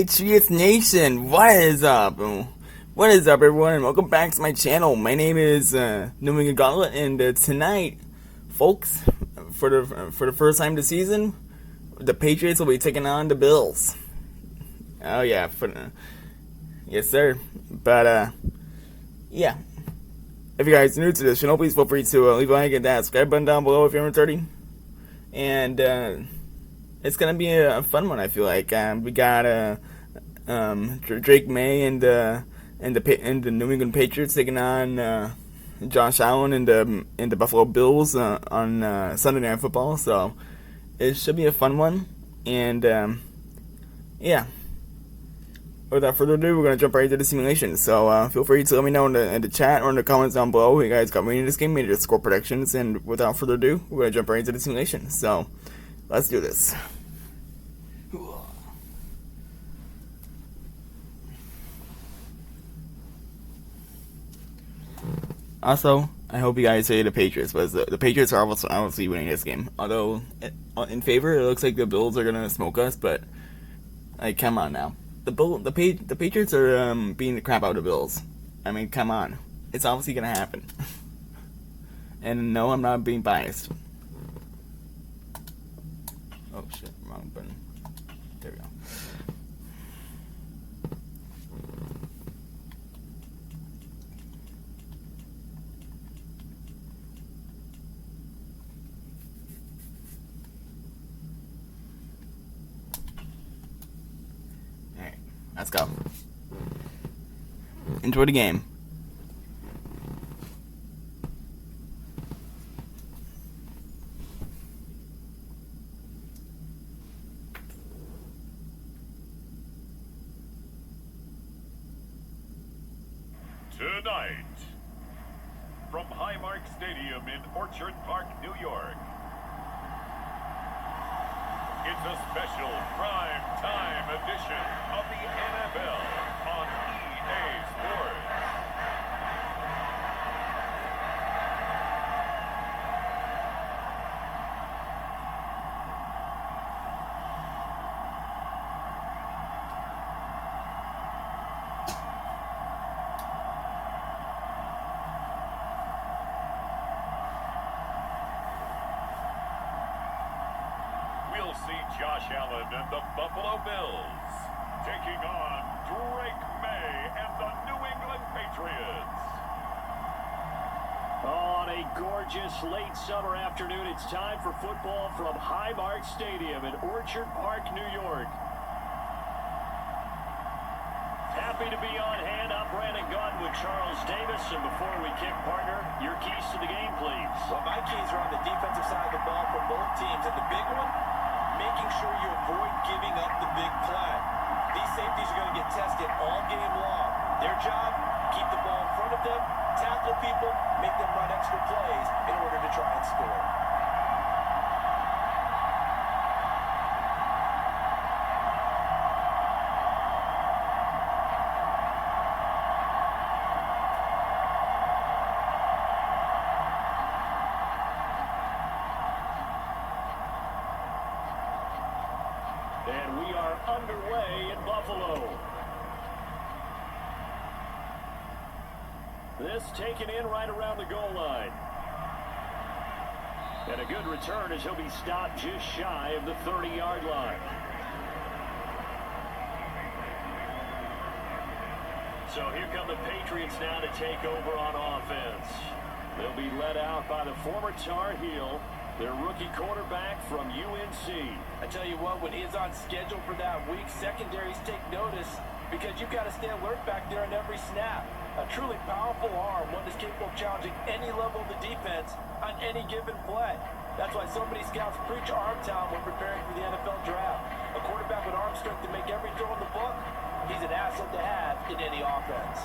Patriots Nation, what is up? What is up, everyone, and welcome back to my channel. My name is New England Gauntlet, and tonight, folks, for the first time this season, the Patriots will be taking on the Bills. Oh yeah, yes sir. But yeah, if you guys are new to this channel, please feel free to leave a like and that subscribe button down below if you're under 30. And it's gonna be a fun one. I feel like we got Drake May and the New England Patriots taking on Josh Allen and the Buffalo Bills on Sunday Night Football. So it should be a fun one. And yeah, without further ado, we're gonna jump right into the simulation. So feel free to let me know in the chat or in the comments down below who you guys got me in this game, made the score predictions. And without further ado, we're gonna jump right into the simulation. So let's do this. Also, I hope you guys say the Patriots, but the Patriots are obviously winning this game. Although, in favor, it looks like the Bills are gonna smoke us. But like, come on now, the Patriots are beating the crap out of the Bills. I mean, come on, it's obviously gonna happen. And no, I'm not being biased. Oh shit, wrong button. There we go. Alright, let's go. Enjoy the game. Tonight, from Highmark Stadium in Orchard Park, New York, it's a special prime time edition of the NFL on EA Sports. We'll see Josh Allen and the Buffalo Bills taking on Drake May and the New England Patriots. On a gorgeous late summer afternoon, it's time for football from Highmark Stadium in Orchard Park, New York. Happy to be on hand. I'm Brandon Gaunt with Charles Davis. And before we kick, partner, your keys to the game, please. Well, my keys are on the defensive side of the ball for both teams. And the big one, making sure you avoid giving up the big play. These safeties are going to get tested all game long. Their job, keep the ball in front of them, tackle people, make them run extra plays in order to try and score. And we are underway in Buffalo. This taken in right around the goal line. And a good return as he'll be stopped just shy of the 30-yard line. So here come the Patriots now to take over on offense. They'll be led out by the former Tar Heel, their rookie quarterback from UNC. I tell you what, when he's on schedule for that week, secondaries take notice because you've got to stay alert back there on every snap. A truly powerful arm, one that's capable of challenging any level of the defense on any given play. That's why so many scouts preach arm talent when preparing for the NFL draft. A quarterback with arm strength to make every throw in the book, he's an asset to have in any offense.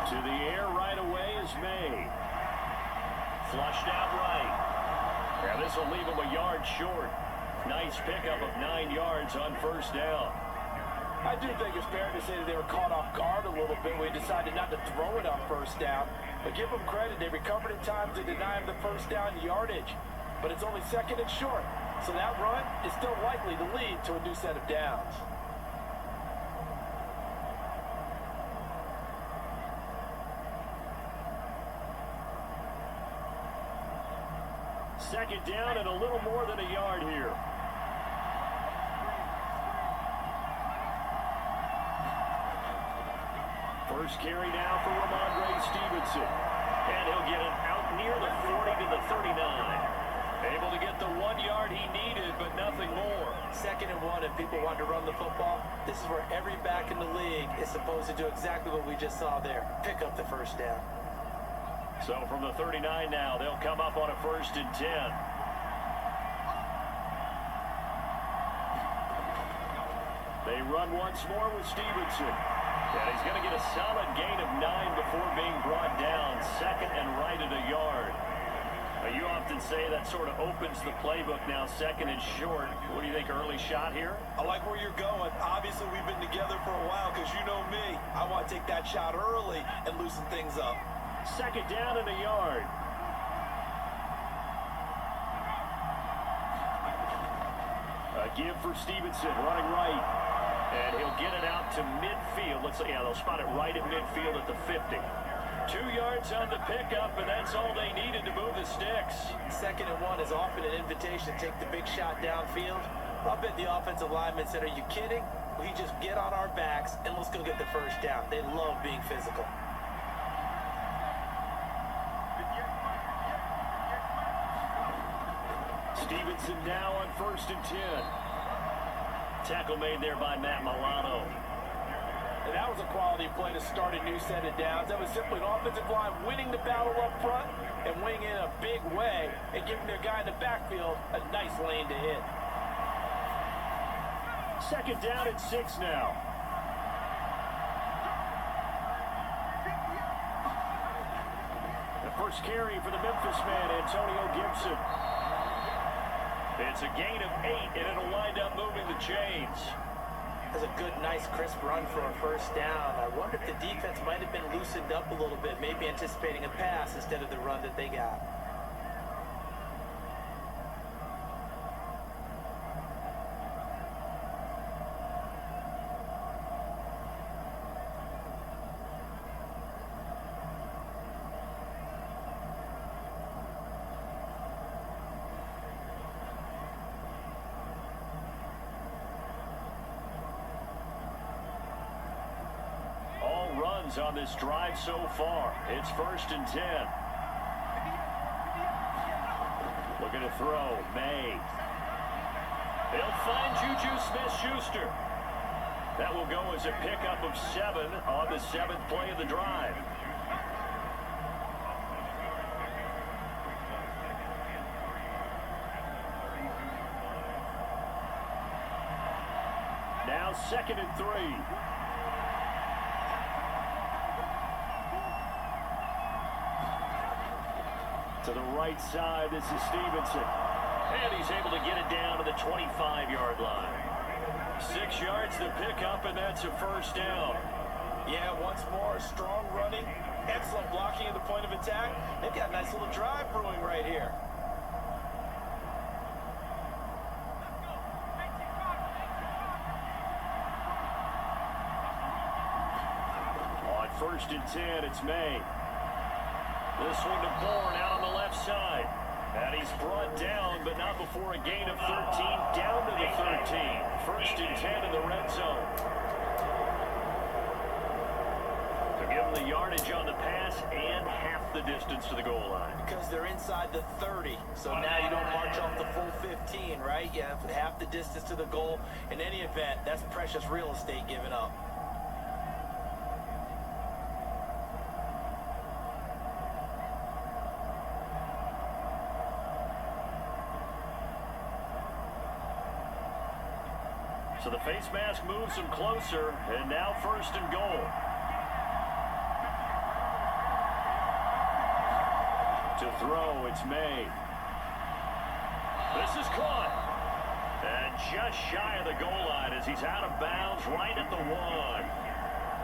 To the air right away is May. Flushed out right. And this will leave him a yard short. Nice pickup of 9 yards on first down. I do think it's fair to say that they were caught off guard a little bit when we decided not to throw it on first down. But give them credit, they recovered in time to deny him the first down yardage. But it's only second and short, so that run is still likely to lead to a new set of downs. Second down and a little more than a yard here. First carry now for Ramondre Stevenson. And he'll get it out near the 40 to the 39. Able to get the 1 yard he needed, but nothing more. Second and 1, if people want to run the football, this is where every back in the league is supposed to do exactly what we just saw there. Pick up the first down. So from the 39 now, they'll come up on a 1st and 10. They run once more with Stevenson. And he's going to get a solid gain of 9 before being brought down. Second and right at a yard. Now, you often say that sort of opens the playbook now, second and short. What do you think, early shot here? I like where you're going. Obviously, we've been together for a while because you know me. I want to take that shot early and loosen things up. Second down and a yard. A give for Stevenson, running right. And he'll get it out to midfield. Let's see, yeah, they'll spot it right at midfield at the 50. 2 yards on the pickup, and that's all they needed to move the sticks. Second and 1 is often an invitation to take the big shot downfield. I bet the offensive linemen said, are you kidding? We just get on our backs and let's go get the first down. They love being physical. Stevenson now on 1st and 10. Tackle made there by Matt Milano. And that was a quality play to start a new set of downs. That was simply an offensive line winning the battle up front and winning in a big way and giving their guy in the backfield a nice lane to hit. Second down and 6 now. The first carry for the Memphis man, Antonio Gibson. It's a gain of 8, and it'll wind up moving the chains. That's a good, nice, crisp run for a first down. I wonder if the defense might have been loosened up a little bit, maybe anticipating a pass instead of the run that they got. On this drive so far. It's 1st and 10. Looking to throw. May. They'll find Juju Smith-Schuster. That will go as a pickup of 7 on the 7th play of the drive. Now 2nd and 3. To the right side, this is Stevenson. And he's able to get it down to the 25-yard line. 6 yards to pick up, and that's a first down. Yeah, once more, strong running, excellent blocking at the point of attack. They've got a nice little drive brewing right here. On 1st and 10, it's May. This one to Bourne out on the left side. And he's brought down, but not before a gain of 13, down to the 13. 1st and 10 in the red zone. To give them the yardage on the pass and half the distance to the goal line. Because they're inside the 30, so now you don't march off the full 15, right? You have half the distance to the goal. In any event, that's precious real estate given up. So the face mask moves him closer, and now 1st and goal. To throw, it's May. This is caught. And just shy of the goal line as he's out of bounds right at the 1.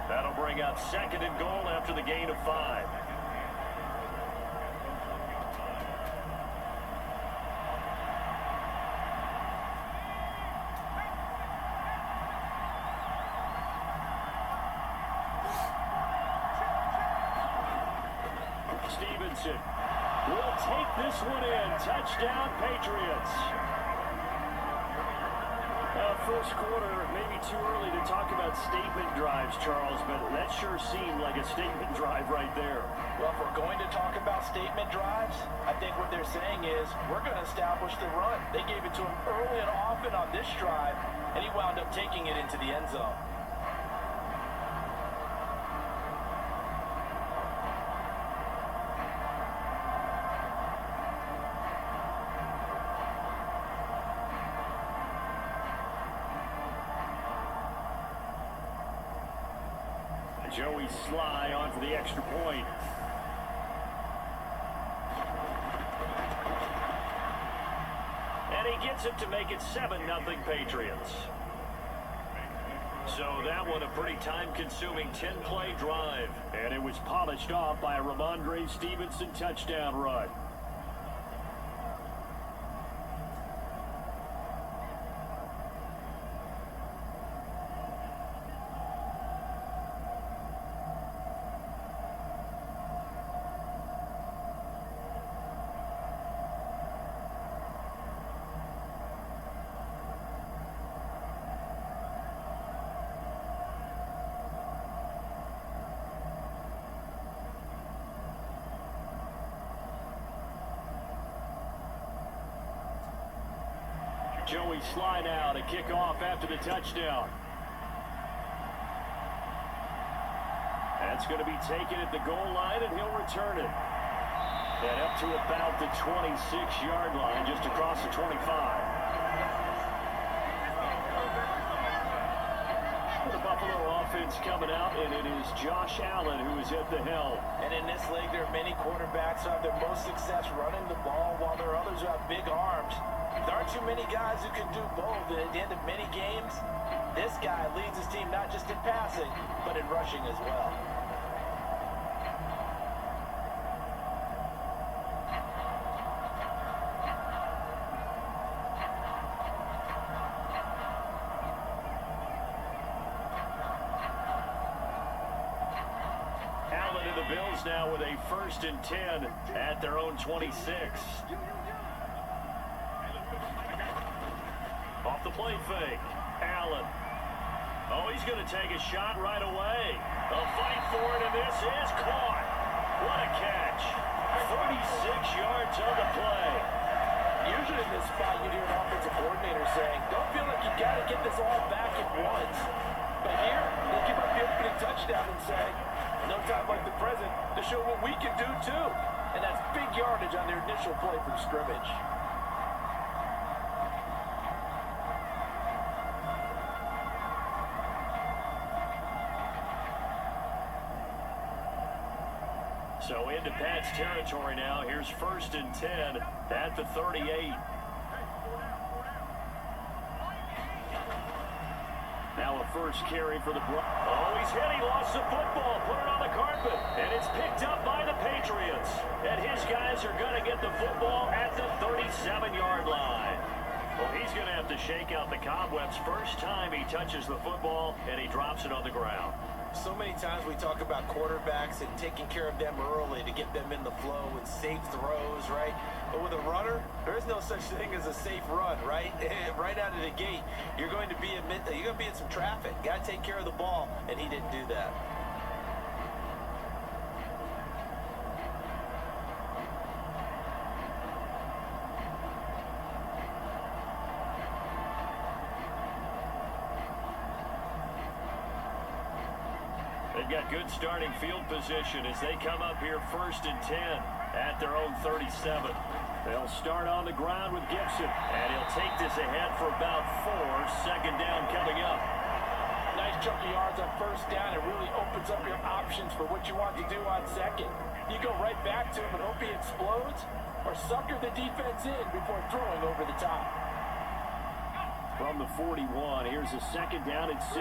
That'll bring up 2nd and goal after the gain of 5. Stevenson will take this one in. Touchdown, Patriots. First quarter, maybe too early to talk about statement drives, Charles, but that sure seemed like a statement drive right there. Well, if we're going to talk about statement drives, I think what they're saying is we're going to establish the run. They gave it to him early and often on this drive, and he wound up taking it into the end zone. Joey Sly on for the extra point. And he gets it to make it 7-0 Patriots. So that one a pretty time-consuming 10-play drive. And it was polished off by a Ramondre Stevenson touchdown run. Joey Sly now to kick off after the touchdown. That's going to be taken at the goal line, and he'll return it. And up to about the 26-yard line, just across the 25. The Buffalo offense coming out, and it is Josh Allen who is at the helm. And in this league, there are many quarterbacks who have their most success running the ball, while there are others who have big arms. There aren't too many guys who can do both. And at the end of many games, this guy leads his team not just in passing, but in rushing as well. Allen and the Bills now with a 1st and 10 at their own 26. Off the play fake, Allen. Oh, he's going to take a shot right away. A fight for it, and this is caught. What a catch. 36 yards on the play. Usually in this spot, you'd hear an offensive coordinator saying, don't feel like you got to get this all back at once. But here, they give up the opening touchdown and say, no time like the present to show what we can do too. And that's big yardage on their initial play from scrimmage. So into Pat's territory now. Here's 1st and 10 at the 38. Now a first carry for the Oh, he's hit. He lost the football. Put it on the carpet. And it's picked up by the Patriots. And his guys are going to get the football at the 37-yard line. Well, he's going to have to shake out the cobwebs. First time he touches the football, and he drops it on the ground. So many times we talk about quarterbacks and taking care of them early to get them in the flow with safe throws, right? But with a runner, there is no such thing as a safe run, right? Right out of the gate, you're going to be in some traffic. Got to take care of the ball, and he didn't do that. They've got good starting field position as they come up here 1st and 10 at their own 37. They'll start on the ground with Gibson, and he'll take this ahead for about 4. 2nd down coming up. Nice chunky yards on 1st down. It really opens up your options for what you want to do on 2nd. You go right back to him and hope he explodes, or sucker the defense in before throwing over the top. From the 41, here's a 2nd down and 6.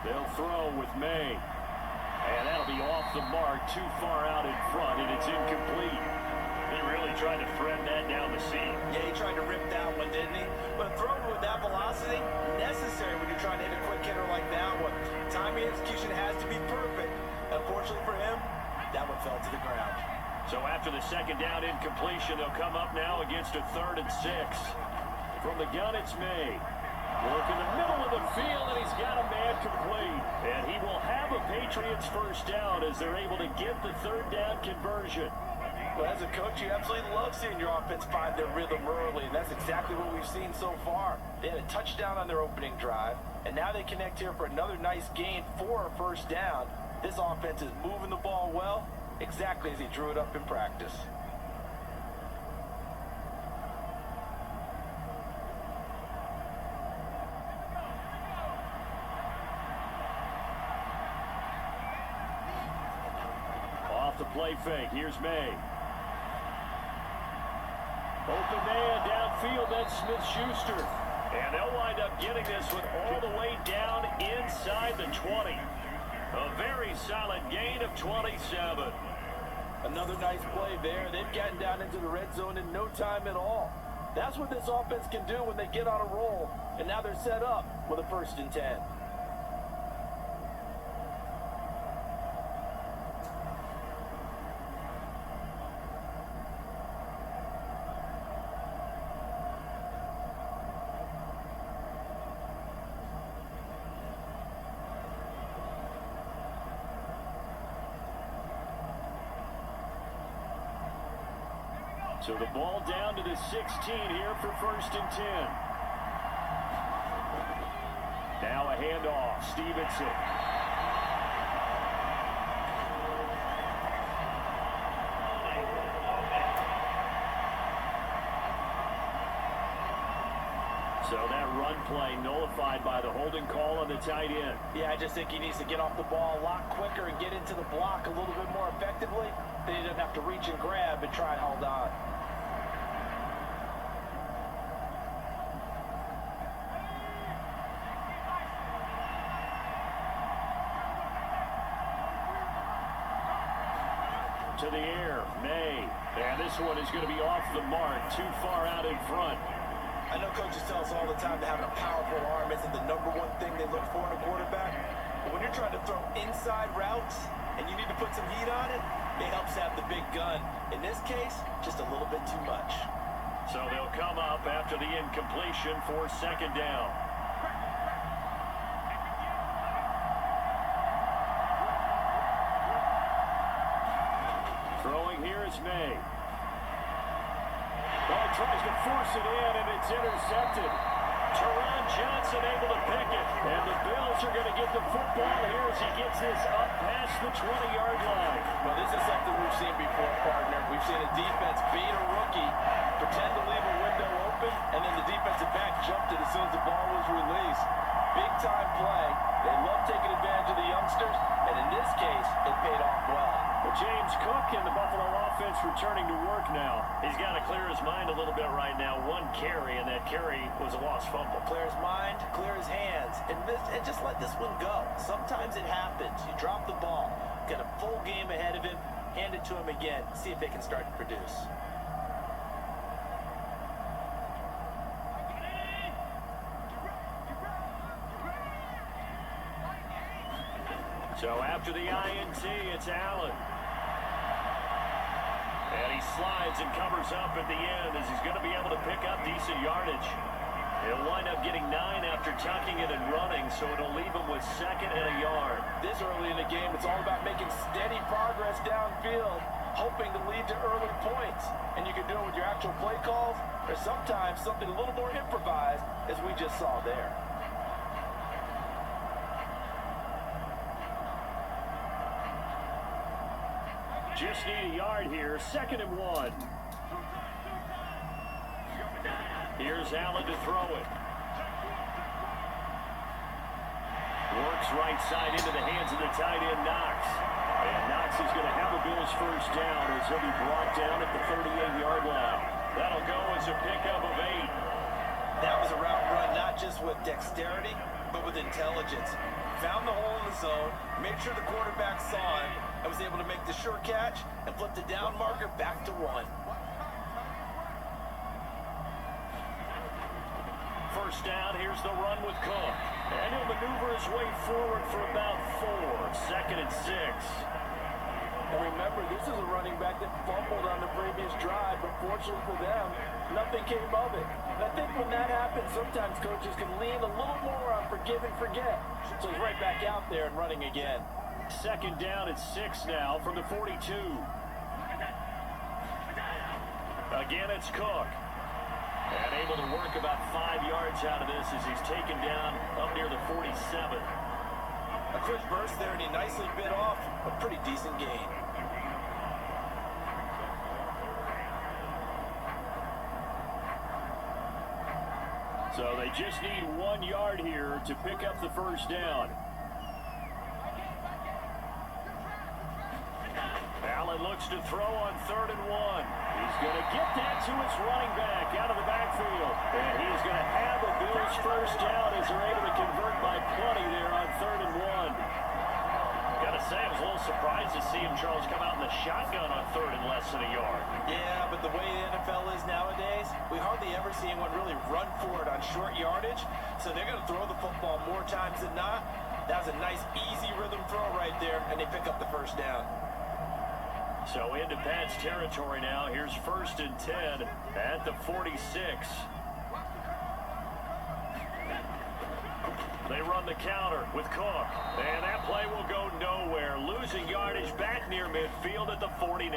They'll throw with May. And that'll be off the mark, too far out in front, and it's incomplete. He really tried to thread that down the seam. Yeah, he tried to rip that one, didn't he? But throwing with that velocity, necessary when you're trying to hit a quick hitter timing execution has to be perfect. Unfortunately for him, that one fell to the ground. So after the second down incompletion, they'll come up now against a 3rd and 6. From the gun, it's May. Work in the middle of the field, and he's got a man complete. And he will have a Patriots first down as they're able to get the 3rd down conversion. Well, as a coach, you absolutely love seeing your offense find their rhythm early, and that's exactly what we've seen so far. They had a touchdown on their opening drive, and now they connect here for another nice gain for a first down. This offense is moving the ball well, exactly as he drew it up in practice. Off the play fake, here's May. Open man downfield, that's Smith-Schuster. And they'll wind up getting this one all the way down inside the 20. A very solid gain of 27. Another nice play there. They've gotten down into the red zone in no time at all. That's what this offense can do when they get on a roll. And now they're set up with a 1st and 10. So the ball down to the 16 here for 1st and 10. Now a handoff, Stevenson. So that run play nullified by the holding call on the tight end. Yeah, I just think he needs to get off the ball a lot quicker and get into the block a little bit more effectively. Then he doesn't have to reach and grab and try and hold on. To the air, May. And this one is going to be off the mark, too far out in front. I know coaches tell us all the time that having a powerful arm isn't the #1 thing they look for in a quarterback. But when you're trying to throw inside routes and you need to put some heat on it, it helps have the big gun. In this case, just a little bit too much. So they'll come up after the incompletion for 2nd down. Throwing here is May. Oh, tries to force it in, and it's intercepted. Teron Johnson able to pick it. And the Bills are going to get the football here as he gets this up past the 20-yard line. Well, this is something we've seen before, partner. We've seen a defense beat a rookie, pretend to leave a window open, and then the defensive back jumped it as soon as the ball was released. Big-time play. They love taking advantage of the youngsters, and in this case, it paid off well. Well, James Cook and the Buffalo offense returning to work now. He's got to clear his mind a little bit right now. 1 carry, and that carry was a lost fumble. Clear his mind, clear his hands, and just let this one go. Sometimes it happens. You drop the ball, got a full game ahead of him, hand it to him again, see if they can start to produce. So after the INT, it's Allen. And he slides and covers up at the end as he's going to be able to pick up decent yardage. He'll wind up getting 9 after tucking it and running, so it'll leave him with 2nd and a yard. This early in the game, it's all about making steady progress downfield, hoping to lead to early points. And you can do it with your actual play calls, or sometimes something a little more improvised, as we just saw there. Just need a yard here, 2nd and 1. Here's Allen to throw it. Works right side into the hands of the tight end, Knox. And Knox is going to have a Bills first down as he'll be brought down at the 38-yard line. That'll go as a pickup of 8. That was a route run not just with dexterity, but with intelligence. Found the hole in the zone, made sure the quarterback saw him, and was able to make the sure catch and flip the down marker back to 1. First down, here's the run with Cook. And he'll maneuver his way forward for about 4. 2nd and 6. And remember, this is a running back that fumbled on the previous drive, but fortunately for them, nothing came of it. And I think when that happens, sometimes coaches can lean a little more on forgive and forget. So he's right back out there and running again. 2nd down and 6 now from the 42. Again, it's Cook. And able to work about 5 yards out of this as he's taken down up near the 47. A quick burst there, and he nicely bit off a pretty decent gain. So they just need 1 yard here to pick up the first down. Allen looks to throw on 3rd and 1. He's going to get that to his running back out of the backfield. And he's going to have a Bills first down as they're able to convert by plenty there on 3rd and 1. Got to say, I was a little surprised to see him, Charles, come out in the shotgun on 3rd and less than a yard. Yeah, but the way the NFL is nowadays, we hardly ever see anyone really run for it on short yardage. So they're going to throw the football more times than not. That was a nice, easy rhythm throw right there, and they pick up the first down. So into Pat's territory now. Here's 1st and 10 at the 46. They run the counter with Cook. And that play will go nowhere. Losing yardage back near midfield at the 49.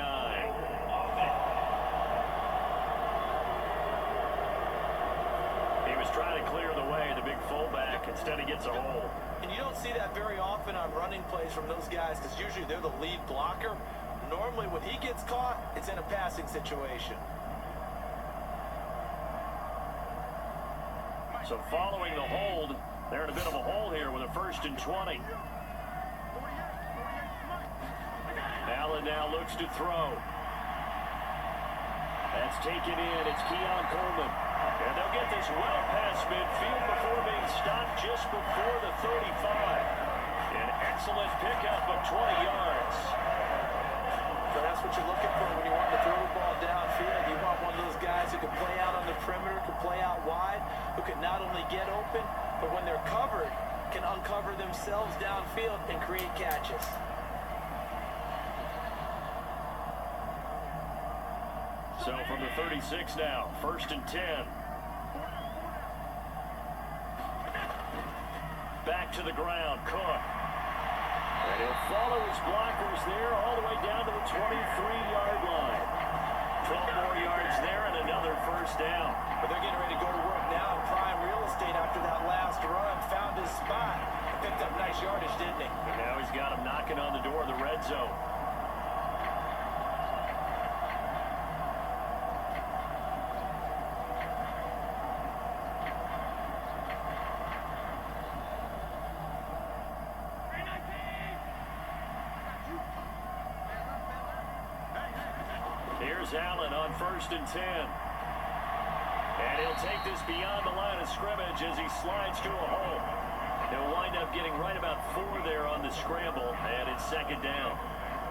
He was trying to clear the way, the big fullback. Instead, he gets a hole. And you don't see that very often on running plays from those guys because usually they're the lead blocker. Normally, when he gets caught, it's in a passing situation. So following the hold, they're in a bit of a hole here with a 1st and 20. Allen now looks to throw. That's taken in. It's Keon Coleman. And they'll get this well past midfield before being stopped just before the 35. An excellent pickup of 20 yards. So that's what you're looking for when you want to throw the ball downfield. You want one of those guys who can play out on the perimeter, can play out wide, who can not only get open, but when they're covered, can uncover themselves downfield and create catches. So from the 36 now, 1st and 10. Back to the ground, Cook. And he'll follow his blockers there all the way down to the 23-yard line. 12 more yards there and another first down. But they're getting ready to go to work now in prime real estate after that last run. Found his spot. Picked up nice yardage, didn't he? And now he's got him knocking on the door of the red zone. Here's Allen on 1st and 10. And he'll take this beyond the line of scrimmage as he slides to a hole. He'll wind up getting right about 4 there on the scramble, and it's 2nd down.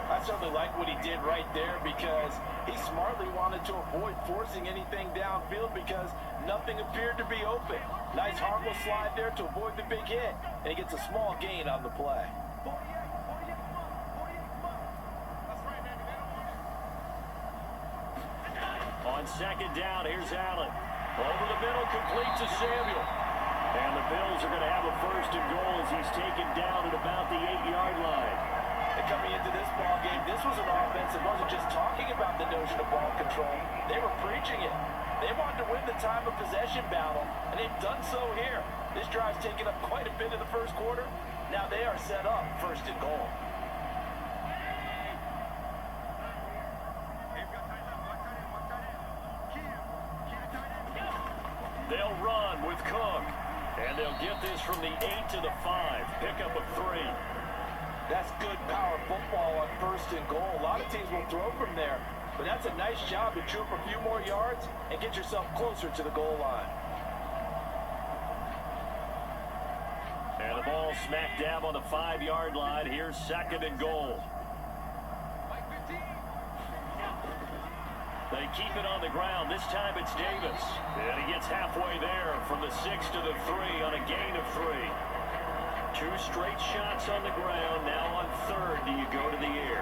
I certainly like what he did right there because he smartly wanted to avoid forcing anything downfield because nothing appeared to be open. Nice harmless slide there to avoid the big hit, and he gets a small gain on the play. On 2nd down, here's Allen. Over the middle, complete to Samuel. And the Bills are going to have a 1st and goal as he's taken down at about the 8-yard line. And coming into this ball game, this was an offense that wasn't just talking about the notion of ball control. They were preaching it. They wanted to win the time of possession battle, and they've done so here. This drive's taken up quite a bit in the first quarter. Now they are set up 1st and goal. They'll run with Cook. And they'll get this from the 8 to the 5. Pickup of 3. That's good power football on 1st and goal. A lot of teams will throw from there. But that's a nice job to chew up a few more yards and get yourself closer to the goal line. And the ball smack dab on the 5-yard line. Here's 2nd and goal. They keep it on the ground. This time it's Davis. And he gets halfway there from the 6 to the 3 on a gain of 3. 2 straight shots on the ground. Now on third, do you go to the air?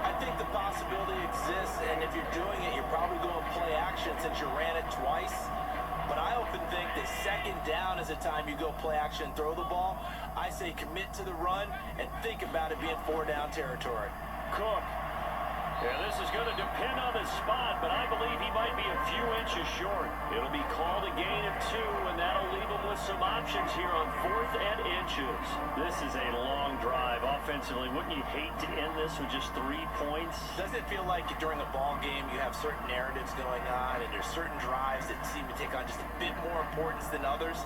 I think the possibility exists, and if you're doing it, you're probably going to play action since you ran it twice. But I often think that second down is the time you go play action and throw the ball. I say commit to the run and think about it being 4-down territory. Cook. Yeah, this is going to depend on the spot, but I believe he might be a few inches short. It'll be called a gain of 2, and that'll leave him with some options here on 4th and inches. This is a long drive offensively. Wouldn't you hate to end this with just 3 points? Doesn't it feel like during a ball game you have certain narratives going on, and there's certain drives that seem to take on just a bit more importance than others?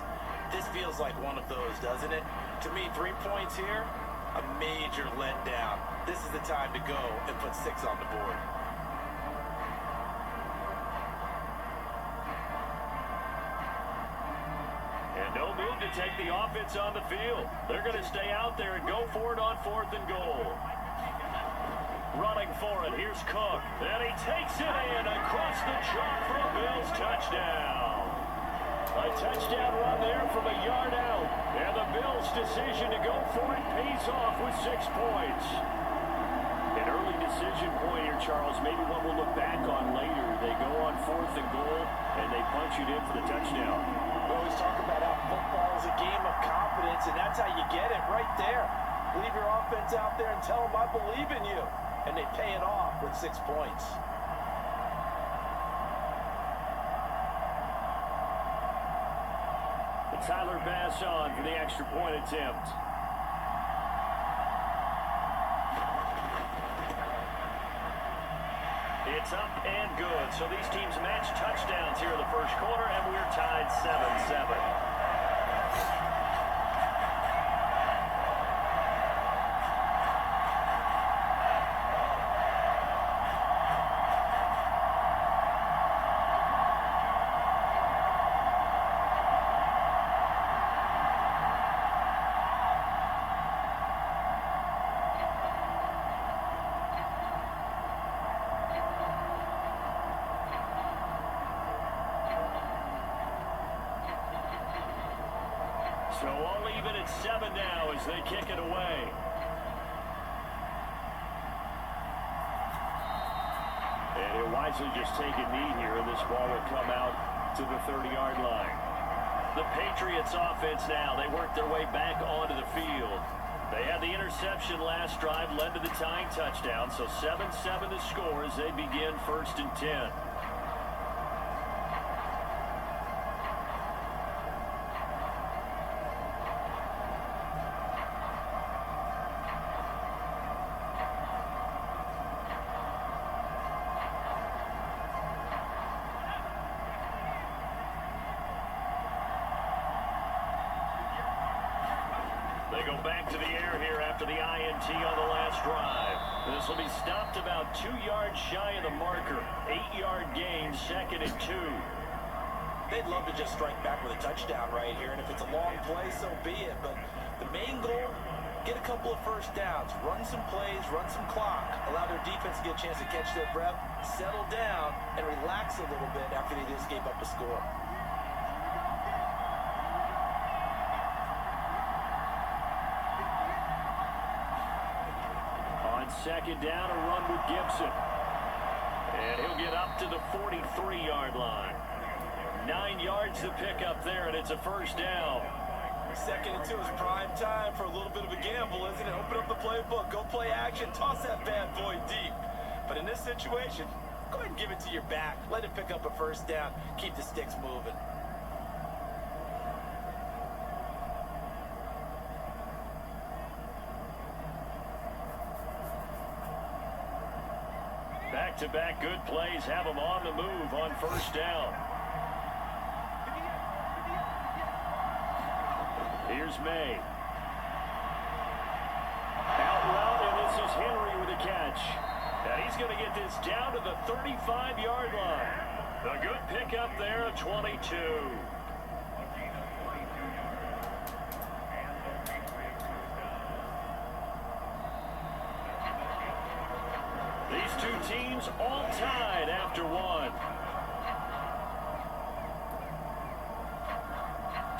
This feels like one of those, doesn't it? To me, 3 points here, a major letdown. This is the time to go and put 6 on the board. And no move to take the offense on the field. They're going to stay out there and go for it on 4th and goal. Running for it, here's Cook. And he takes it in across the chalk for a Bills touchdown. A touchdown run there from a yard out. And the Bills' decision to go for it pays off with 6 points. An early decision point here, Charles. Maybe one we'll look back on later. They go on 4th and goal, and they punch it in for the touchdown. We always talk about how football is a game of confidence, and that's how you get it right there. Leave your offense out there and tell them I believe in you. And they pay it off with 6 points. Tyler Bass on for the extra point attempt. It's up and good. So these teams match touchdowns here in the first quarter, and we're tied 7-7. So all even at 7 now as they kick it away. And he'll wisely just take a knee here, and this ball will come out to the 30-yard line. The Patriots offense now, they work their way back onto the field. They had the interception last drive, led to the tying touchdown, so 7-7 the score as they begin 1st and 10. They go back to the air here after the INT on the last drive. This will be stopped about 2 yards shy of the marker. 8-yard gain, 2nd and 2. They'd love to just strike back with a touchdown right here, and if it's a long play, so be it. But the main goal, get a couple of first downs, run some plays, run some clock, allow their defense to get a chance to catch their breath, settle down, and relax a little bit after they just gave up a score. On 2nd down, a run with Gibson. And he'll get up to the 43-yard line. 9 yards to pick up there, and it's a first down. 2nd and 2 is prime time for a little bit of a gamble, isn't it? Open up the playbook, go play action, toss that bad boy deep. But in this situation, go ahead and give it to your back. Let it pick up a first down. Keep the sticks moving. Back-to-back good plays have them on the move on first down. Here's May. Out route, and this is Henry with a catch. And he's going to get this down to the 35-yard line. A good pickup there, a 22. These two teams all tied after one.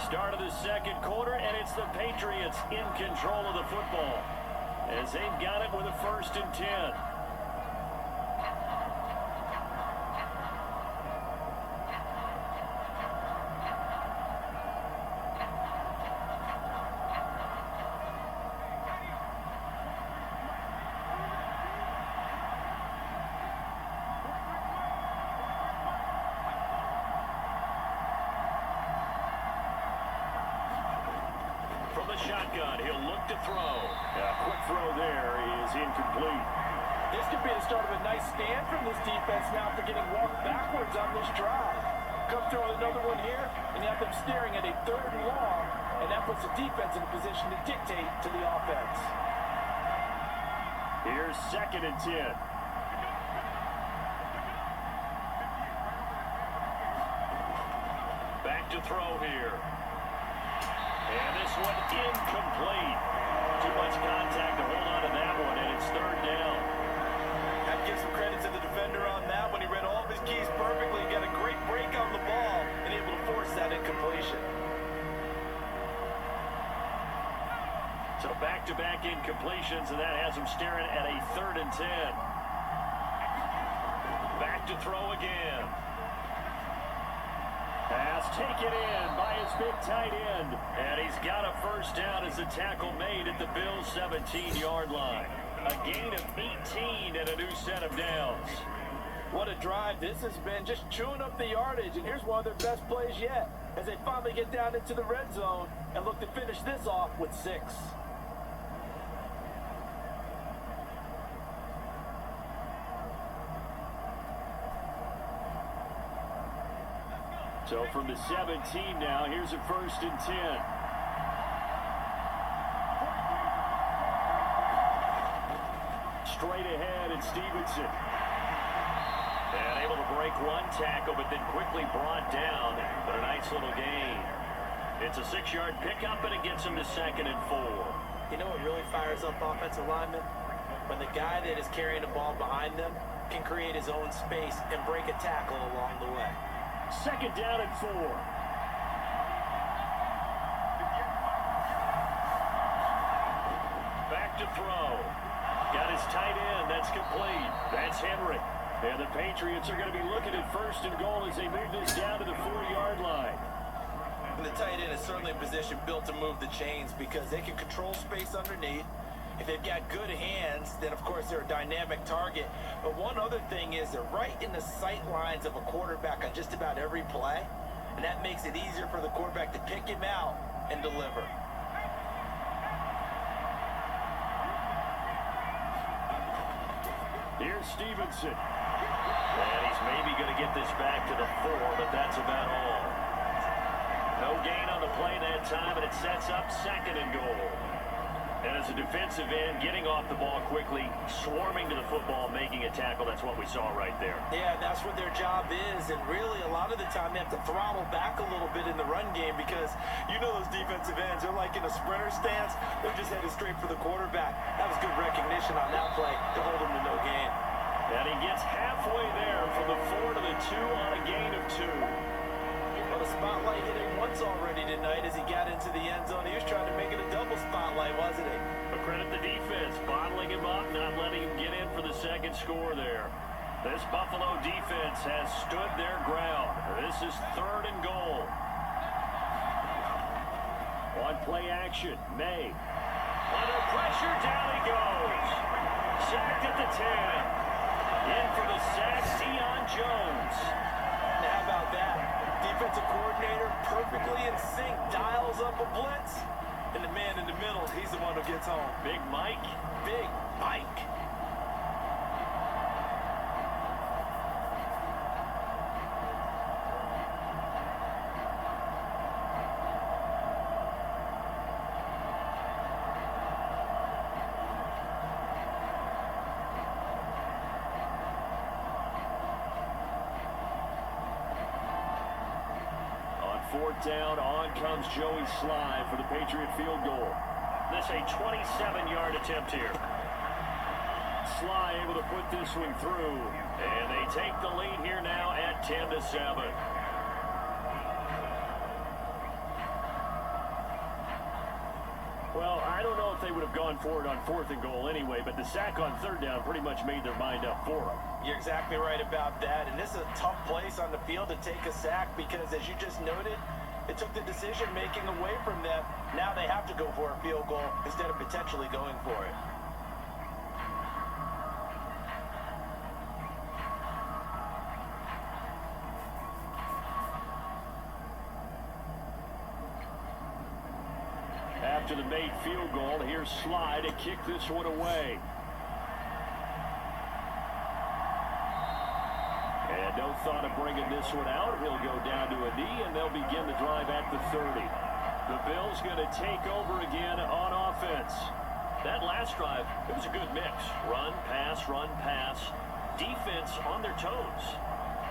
Start of the second quarter, and it's the Patriots in control of the football as they've got it with a 1st and 10. From the shotgun, he'll look to throw. A quick throw there is incomplete. This could be the start of a nice stand from this defense now after getting walked backwards on this drive. Come through with another one here, and you have them staring at a 3rd and long, and that puts the defense in a position to dictate to the offense. Here's 2nd and 10. Back to throw here. And this one incomplete. Too much contact to hold on to that one, and it's 3rd down. Have to give some credit to the defender on that when he read all of his keys perfectly and got a great break on the ball and able to force that incompletion. So back-to-back incompletions, and that has him staring at a 3rd and 10. Back to throw again. Pass taken in by his big tight end. And he's got a 1st down as the tackle made at the Bills' 17-yard line. A gain of 18 and a new set of downs. What a drive this has been, just chewing up the yardage. And here's one of their best plays yet as they finally get down into the red zone and look to finish this off with 6. So from the 17 now, here's a 1st and 10. Straight ahead, and Stevenson. And able to break one tackle, but then quickly brought down. But a nice little gain. It's a 6-yard pickup, and it gets him to 2nd and 4. You know what really fires up offensive linemen? When the guy that is carrying the ball behind them can create his own space and break a tackle along the way. 2nd down and 4. Back to throw. Got his tight end. That's complete. That's Henry. And the Patriots are going to be looking at 1st and goal as they move this down to the 4-yard line. And the tight end is certainly a position built to move the chains because they can control space underneath. If they've got good hands, then of course they're a dynamic target. But one other thing is they're right in the sight lines of a quarterback on just about every play. And that makes it easier for the quarterback to pick him out and deliver. Here's Stevenson. And he's maybe going to get this back to the 4, but that's about all. No gain on the play that time, and it sets up 2nd and goal. And as a defensive end, getting off the ball quickly, swarming to the football, making a tackle, that's what we saw right there. Yeah, that's what their job is, and really a lot of the time they have to throttle back a little bit in the run game because you know those defensive ends, they're like in a sprinter stance, they're just headed straight for the quarterback. That was good recognition on that play to hold them to no gain. And he gets halfway there from the 4 to the 2 on a gain of 2. Well, the spotlight hit him once already tonight as he got into the end zone. He was trying to make it a double spotlight, wasn't he? But credit the defense, bottling him up, not letting him get in for the 2nd score there. This Buffalo defense has stood their ground. This is 3rd and goal. On play action, May. Under pressure, down he goes. Sacked at the 10. In for the sack, Deion Jones. Now, how about that? Defensive coordinator perfectly in sync, dials up a blitz, and the man in the middle, he's the one who gets home. Big Mike. Big Mike. Down, on comes Joey Sly for the Patriot field goal. This a 27-yard attempt here. Sly able to put this one through. And they take the lead here now at 10-7. Well, I don't know if they would have gone for it on 4th and goal anyway, but the sack on 3rd down pretty much made their mind up for them. You're exactly right about that. And this is a tough place on the field to take a sack because, as you just noted, it took the decision-making away from them. Now they have to go for a field goal instead of potentially going for it. After the made field goal, here's Sly to kick this one away. And no thought of bringing this one out. He'll go down to a knee, and they'll begin the drive at the 30. The Bills going to take over again on offense. That last drive, it was a good mix. Run, pass, defense on their toes.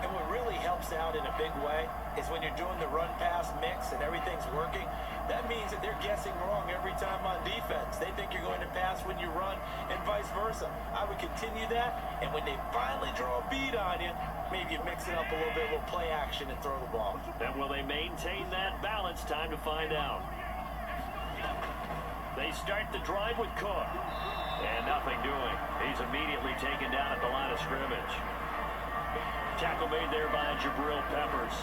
And what really helps out in a big way is when you're doing the run-pass mix and everything's working, that means that they're guessing wrong every time on defense. They think you're going to pass when you run and vice versa. I would continue that, and when they finally draw a bead on you, maybe you mix it up a little bit, a little play action, and throw the ball. And will they maintain that balance? Time to find out. They start the drive with Cook. And nothing doing. He's immediately taken down at the line of scrimmage. Tackle made there by Jabril Peppers.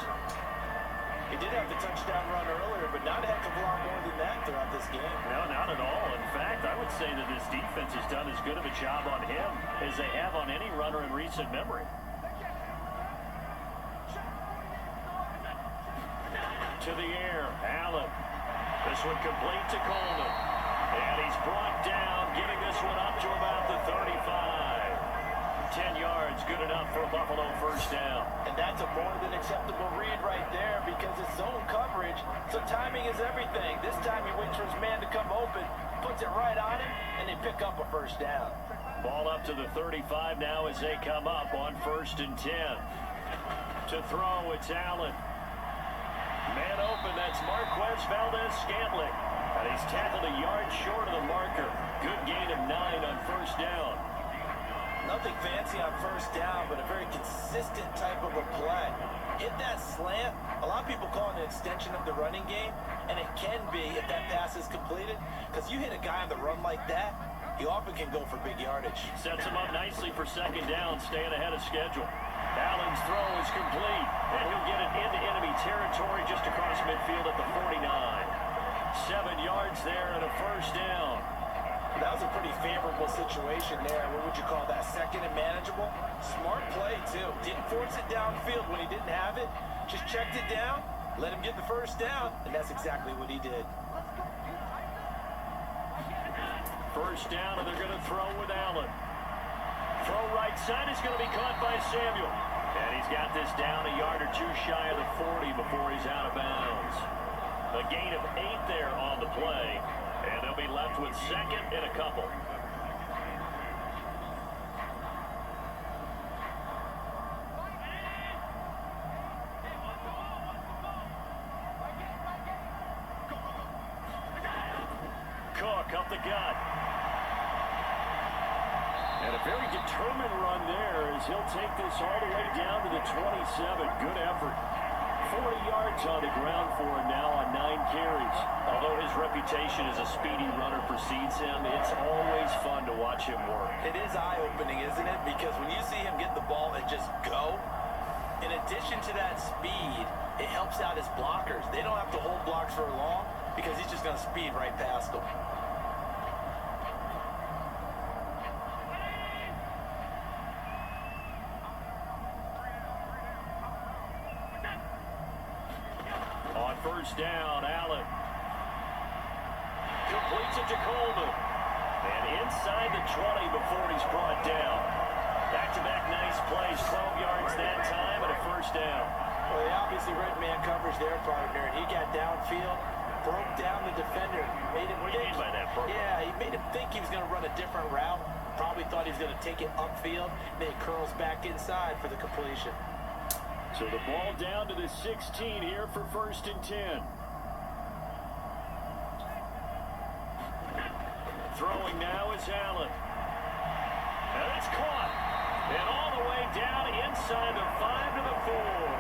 He did have the touchdown run earlier, but not a heck of a lot more than that throughout this game. No, not at all. In fact, I would say that this defense has done as good of a job on him as they have on any runner in recent memory. To the air, Allen. This one complete to Coleman. And he's brought down, getting this one up to about the 35. 10 yards, good enough for a Buffalo first down. And that's a more than acceptable read right there because it's zone coverage, so timing is everything. This time he waits for his man to come open, puts it right on him, and they pick up a first down. Ball up to the 35 now as they come up on 1st and 10. To throw, it's Allen. Man open, that's Marquez Valdez-Scantling. And he's tackled a yard short of the marker. Good gain of 9 on first down. Nothing fancy on first down, but a very consistent type of a play. Hit that slant. A lot of people call it an extension of the running game, and it can be if that pass is completed, because you hit a guy on the run like that, he often can go for big yardage. Sets him up nicely for second down, staying ahead of schedule. Allen's throw is complete, and he'll get it into enemy territory just across midfield at the 49. 7 yards there and a first down. That was a pretty favorable situation there. What would you call that? Second and manageable? Smart play, too. Didn't force it downfield when he didn't have it. Just checked it down, let him get the first down, and that's exactly what he did. First down, and they're going to throw with Allen. Throw right side is going to be caught by Samuel. And he's got this down a yard or two shy of the 40 before he's out of bounds. A gain of 8 there on the play. And they'll be left with second and a couple. Cook up the gut. And a very determined run there as he'll take this all the way down to the 27. Good effort. 40 yards on the ground for him now on 9 carries. Although his reputation as a speedy runner precedes him, it's always fun to watch him work. It is eye-opening, isn't it? Because when you see him get the ball and just go, in addition to that speed, it helps out his blockers. They don't have to hold blocks for long because he's just going to speed right past them. First down, Allen. Completes it to Coleman. And inside the 20 before he's brought down. Back-to-back nice plays, 12 yards that time, and a first down. Well, they obviously read man coverage there, partner, and he got downfield, broke down the defender, made him What do you mean by that, Brook? Yeah, he made him think he was going to run a different route. Probably thought he was going to take it upfield. Then he curls back inside for the completion. So the ball down to the 16 here for 1st and 10. Throwing now is Allen. And it's caught. And all the way down inside the 5 to the 4.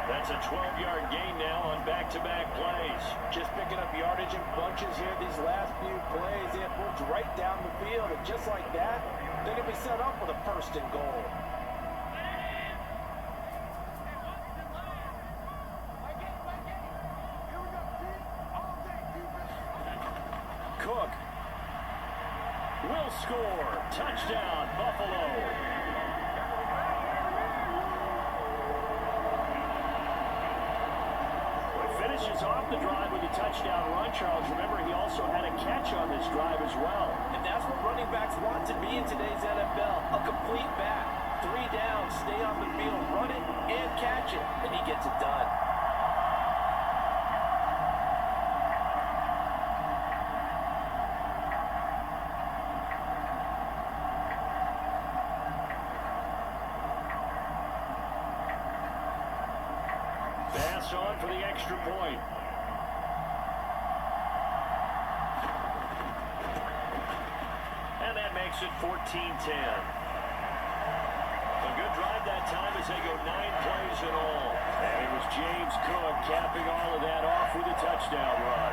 That's a 12-yard gain now on back-to-back plays. Just picking up yardage in bunches here these last few plays. They have moved right down the field, and just like that, they're going to be set up with a first and goal. Cook will score. Touchdown, Buffalo. Finishes off the drive with a touchdown run. Charles, remember, he also had a catch on this drive as well. And that's what running backs want to be in today's NFL, a complete back. 3 downs, stay on the field, run it, and catch it, and he gets it done. Pass on for the extra point. And that makes it 14-10. A good drive that time as they go 9 plays in all. And it was James Cook capping all of that off with a touchdown run.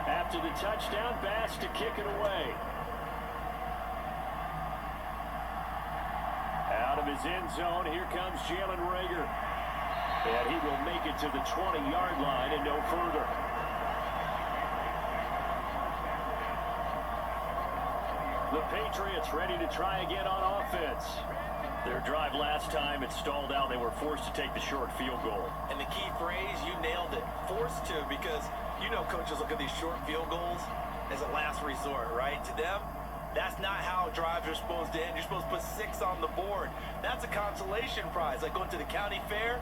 After the touchdown, Bass to kick it away. Out of his end zone, here comes Jalen Reagor. And he will make it to the 20-yard line and no further. The Patriots ready to try again on offense. Their drive last time, it stalled out. They were forced to take the short field goal. And the key phrase, you nailed it. Forced to, because you know coaches look at these short field goals as a last resort, right? To them, that's not how drives are supposed to end. You're supposed to put 6 on the board. That's a consolation prize. Like going to the county fair,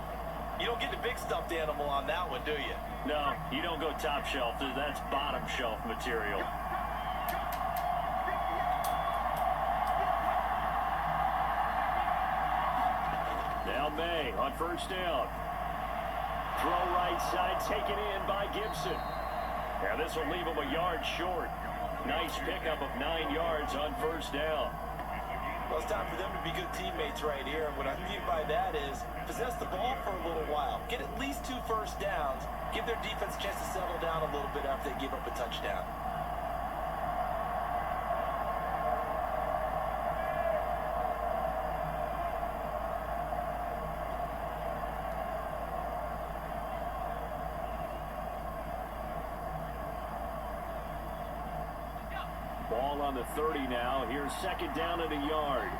you don't get the big stuffed animal on that one, do you? No, you don't go top shelf. That's bottom shelf material. Now May on first down. Throw right side, taken in by Gibson. Now this will leave him a yard short. Nice pickup of 9 yards on first down. Well, it's time for them to be good teammates right here. And what I mean by that is possess the ball for a little while. Get at least 2 first downs. Give their defense a chance to settle down a little bit after they give up a touchdown. Ball on the 30 now. Here's second down and a yard.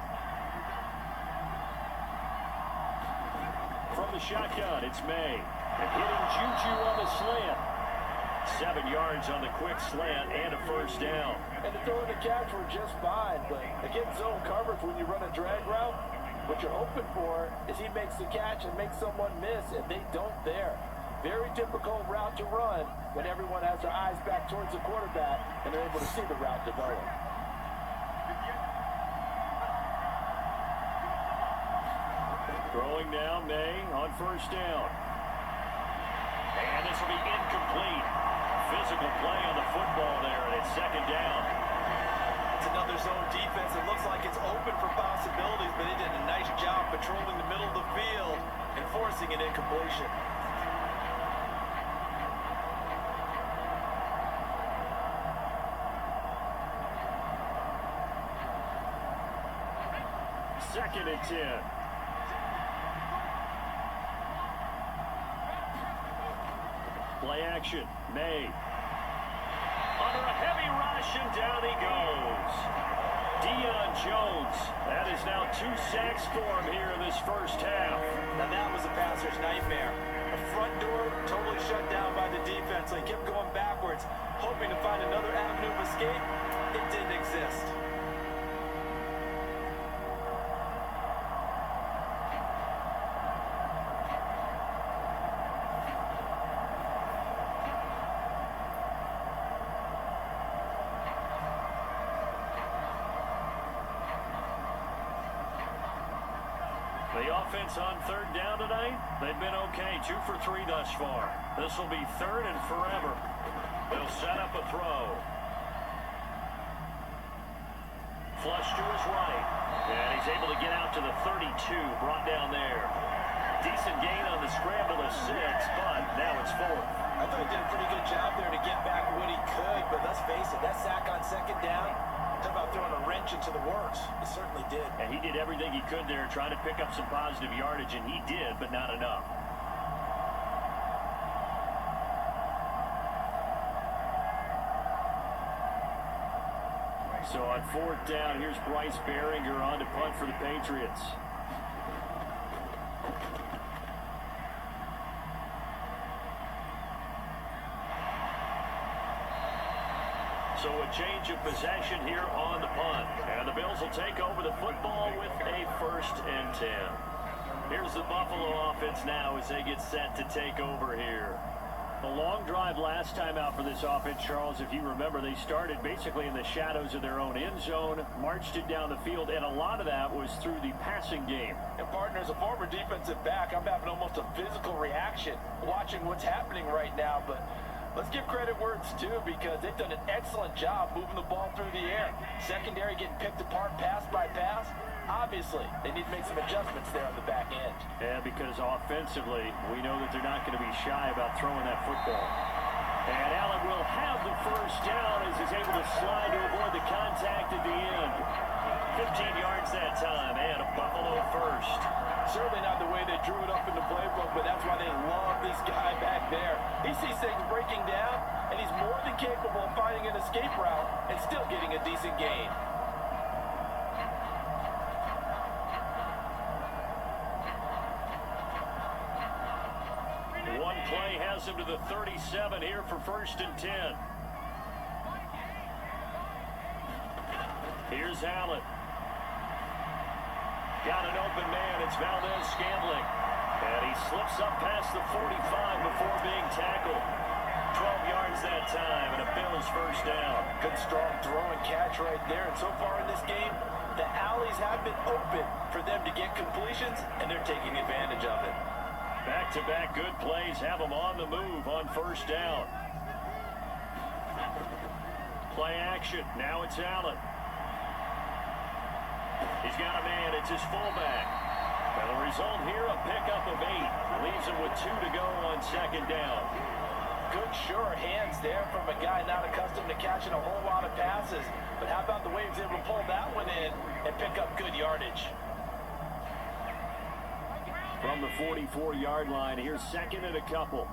From the shotgun, it's May. And hitting Juju on the slant. 7 yards on the quick slant and a first down. And the throw and the catch were just fine, but again, zone coverage when you run a drag route, what you're hoping for is he makes the catch and makes someone miss, and they don't there. Very difficult route to run when everyone has their eyes back towards the quarterback and they're able to see the route develop. Throwing now, May on first down. And this will be incomplete. Physical play on the football there, and it's second down. It's another zone defense. It looks like it's open for possibilities, but they did a nice job patrolling the middle of the field and forcing an incompletion. Second and 10. Play action. May. Under a heavy rush, and down he goes. Deion Jones. That is now 2 sacks for him here in this first half. Now that was a passer's nightmare. The front door totally shut down by the defense. They kept going backwards, hoping to find another avenue of escape. It didn't exist. The offense on third down tonight, they've been okay. 2 for 3 thus far. This will be third and forever. They'll set up a throw. Flush to his right. And he's able to get out to the 32, brought down there. Decent gain on the scramble of 6, but now it's 4th. I thought he did a pretty good job there to get back what he could, but let's face it, that sack on second down, talk about throwing a wrench into the works. It certainly did. And he did everything he could there, trying to pick up some positive yardage, and he did, but not enough. So on 4th down, here's Bryce Behringer on to punt for the Patriots. So a change of possession here on the punt. And the Bills will take over the football with a 1st and 10. Here's the Buffalo offense now as they get set to take over here. A long drive last time out for this offense, Charles. If you remember, they started basically in the shadows of their own end zone, marched it down the field, and a lot of that was through the passing game. And partner, as a former defensive back, I'm having almost a physical reaction watching what's happening right now, but let's give credit where it's due because they've done an excellent job moving the ball through the air. Secondary getting picked apart pass by pass. Obviously, they need to make some adjustments there on the back end. Yeah, because offensively, we know that they're not going to be shy about throwing that football. And Allen will have the 1st down as he's able to slide to avoid the contact at the end. 15 yards that time, and a Buffalo 1st. Certainly not the way they drew it up in the playbook, but that's why they love this guy back there. He sees things breaking down, and he's more than capable of finding an escape route and still getting a decent gain. One play has him to the 37 here for 1st and 10. Here's Allen. Got an open man. It's Valdez-Scantling. And he slips up past the 45 before being tackled. 12 yards that time, and a Bills 1st down. Good strong throw and catch right there. And so far in this game, the alleys have been open for them to get completions, and they're taking advantage of it. Back-to-back good plays have them on the move on 1st down. Play action. Now it's Allen. He's got a man. It's his fullback. And the result here, a pickup of 8. Leaves him with 2 to go on 2nd down. Good, sure hands there from a guy not accustomed to catching a whole lot of passes. But how about the way he was able to pull that one in and pick up good yardage? From the 44-yard line, here's 2nd and a couple.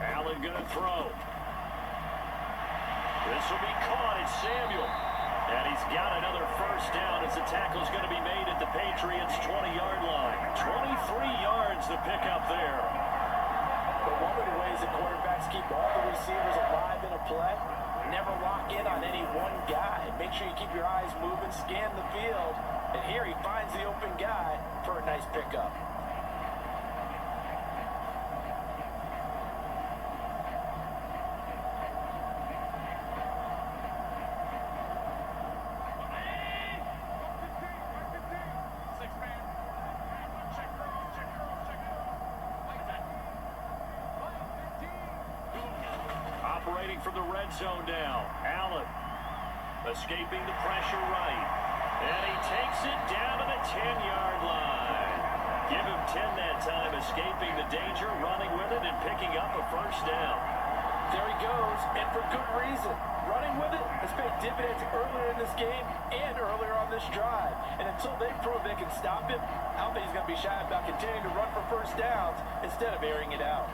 Allen gonna throw. This will be caught. It's Samuel. And he's got another 1st down as the tackle's going to be made at the Patriots' 20-yard line. 23 yards to pick up there. But one of the ways the quarterbacks keep all the receivers alive in a play, never lock in on any one guy. Make sure you keep your eyes moving, scan the field. And here he finds the open guy for a nice pickup. Operating from the red zone now. Allen escaping the pressure right. And he takes it down to the 10-yard line. Give him 10 that time, escaping the danger, running with it, and picking up a 1st down. There he goes, and for good reason. Running with it has paid dividends earlier in this game and earlier on this drive. And until they prove they can stop him, I don't think he's going to be shy about continuing to run for 1st downs instead of airing it out.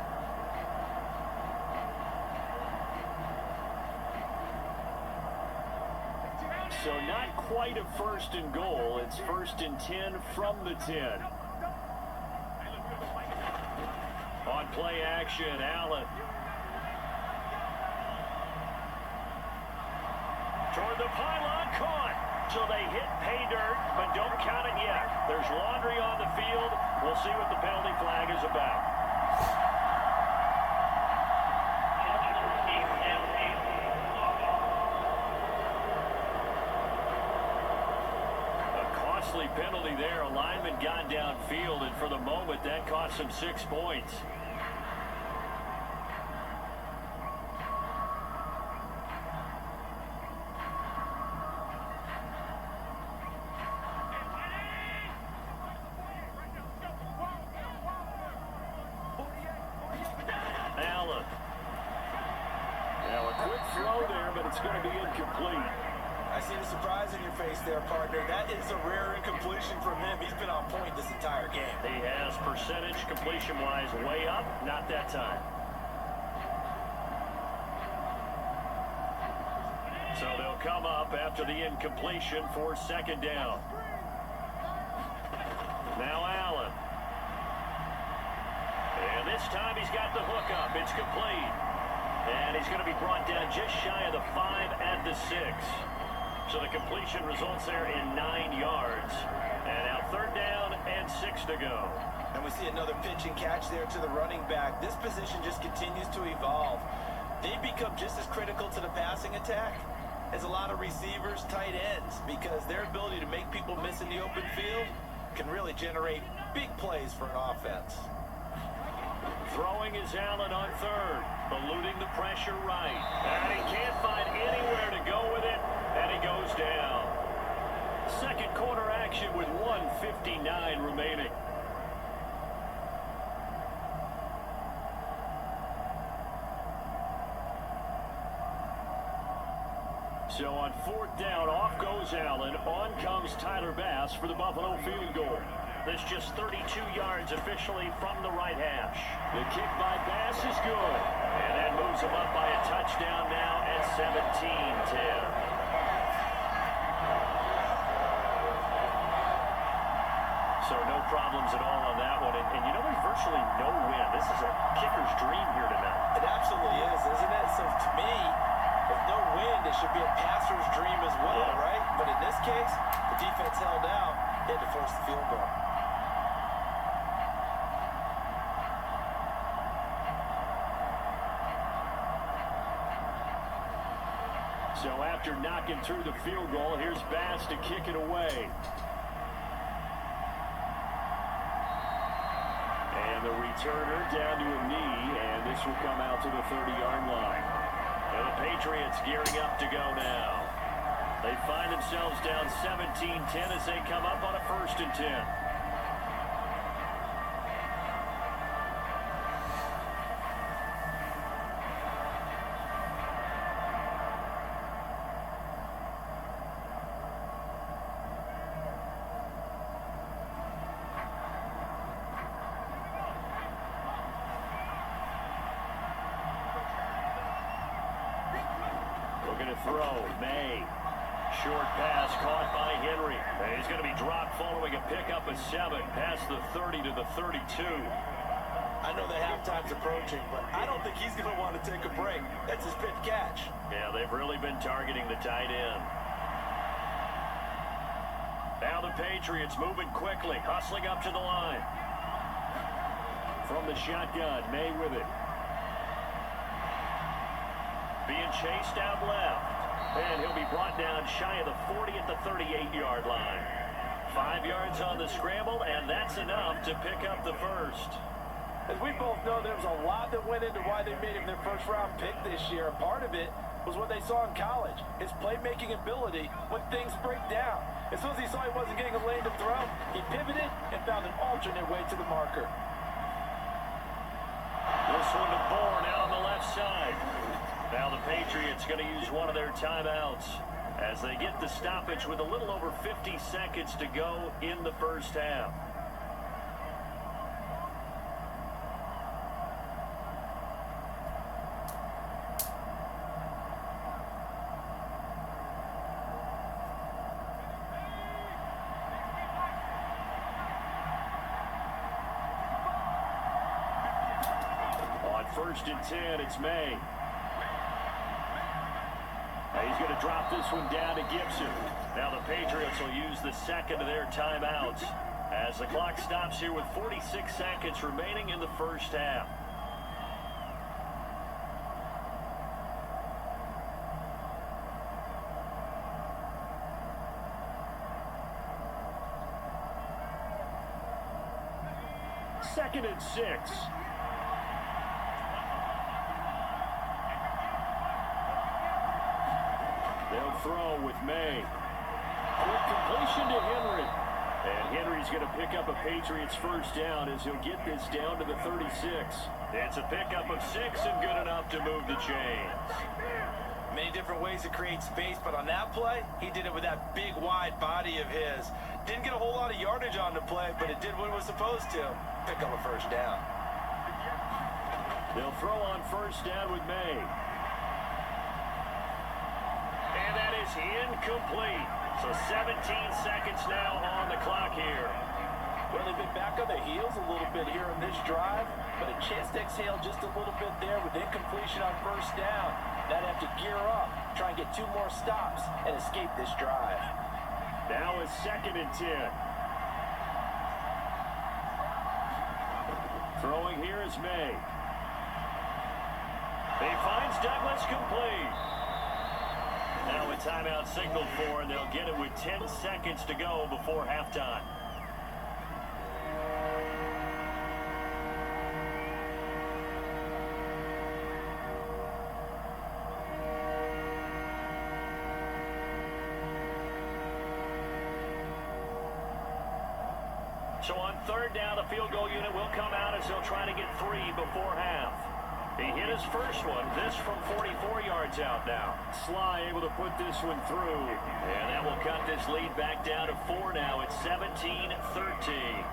So not quite a 1st and goal. It's 1st and 10 from the 10. On play action, Allen. Toward the pylon, caught. So they hit pay dirt, but don't count it yet. There's laundry on the field. We'll see what the penalty flag is about. costly penalty there. A lineman got downfield, and for the moment, that cost him 6 points. Allen. Now a quick throw there, but it's going to be incomplete. I see the surprise in your face there, partner. That is a rare incompletion from him. He's been on point this entire game. He has percentage completion-wise way up, not that time. So they'll come up after the incompletion for second down. Now Allen. And this time he's got the hook up. It's complete. And he's going to be brought down just shy of the 5 at the 6. So the completion results there in 9 yards. And now third down and 6 to go. And we see another pitch and catch there to the running back. This position just continues to evolve. They become just as critical to the passing attack as a lot of receivers, tight ends, because their ability to make people miss in the open field can really generate big plays for an offense. Throwing is Allen on third, eluding the pressure right. And he can't find anywhere to go with it, and he goes down. Second quarter action with 1:59 remaining. So on fourth down, off goes Allen. On comes Tyler Bass for the Buffalo field goal. That's just 32 yards officially from the right hash. The kick by Bass is good. And that moves him up by a touchdown now at 17-10. So no problems at all on that one. And you know, there's virtually no wind. This is a kicker's dream here tonight. It absolutely is, isn't it? So to me, with no wind, it should be a passer's dream as well, right? But in this case, the defense held out. They had to force the field goal. So after knocking through the field goal, here's Bass to kick it away. And the returner down to a knee, and this will come out to the 30-yard line. And the Patriots gearing up to go now. They find themselves down 17-10 as they come up on a 1st and 10. Looking to throw, May. Short pass caught by Henry. And he's going to be dropped following a pickup of 7 past the 30 to the 32. I know the halftime's approaching, but I don't think he's going to want to take a break. That's his fifth catch. Yeah, they've really been targeting the tight end. Now the Patriots moving quickly, hustling up to the line. From the shotgun, May with it. Being chased out left. And he'll be brought down shy of the 40 at the 38-yard line. 5 yards on the scramble, and that's enough to pick up the first. As we both know, there was a lot that went into why they made him their first-round pick this year. And part of it was what they saw in college, his playmaking ability when things break down. As soon as he saw he wasn't getting a lane to throw, he pivoted and found an alternate way to the marker. This one to Bourne out on the left side. Now the Patriots going to use one of their timeouts as they get the stoppage with a little over 50 seconds to go in the first half. On 1st and 10, it's May. He's going to drop this one down to Gibson. Now the Patriots will use the second of their timeouts as the clock stops here with 46 seconds remaining in the first half. 2nd and 6. They'll throw with May. Quick completion to Henry. And Henry's going to pick up a Patriots first down as he'll get this down to the 36. It's a pickup of 6 and good enough to move the chains. Many different ways to create space, but on that play, he did it with that big, wide body of his. Didn't get a whole lot of yardage on the play, but it did what it was supposed to. Pick up a first down. They'll throw on first down with May. And that is incomplete. So 17 seconds now on the clock here. Well, they've been back on their heels a little bit here in this drive, but a chance to exhale just a little bit there with incompletion on first down. Now they have to gear up, try and get 2 more stops, and escape this drive. Now is 2nd and 10. Throwing here is May. He finds Douglas complete. Now a timeout signaled for, and they'll get it with 10 seconds to go before halftime. So on 3rd down, the field goal unit will come out as they'll try to get 3 before half. He hit his first one, this from 44 yards out now. Sly able to put this one through, and that will cut this lead back down to 4 now. It's 17-13.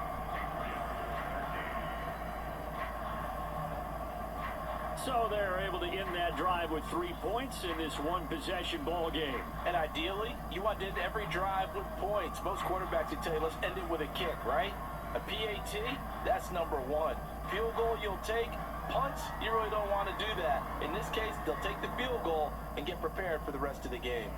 So they're able to end that drive with 3 points in this one-possession ball game. And ideally, you want to end every drive with points. Most quarterbacks would tell you, let's end it with a kick, right? A PAT, that's number 1. Field goal you'll take. Punts, you really don't want to do that. In this case, they'll take the field goal and get prepared for the rest of the game.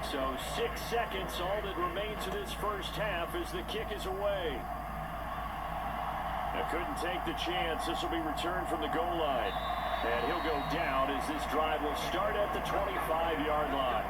So 6 seconds, all that remains of this first half as the kick is away. Now couldn't take the chance. This will be returned from the goal line. And he'll go down as this drive will start at the 25-yard line.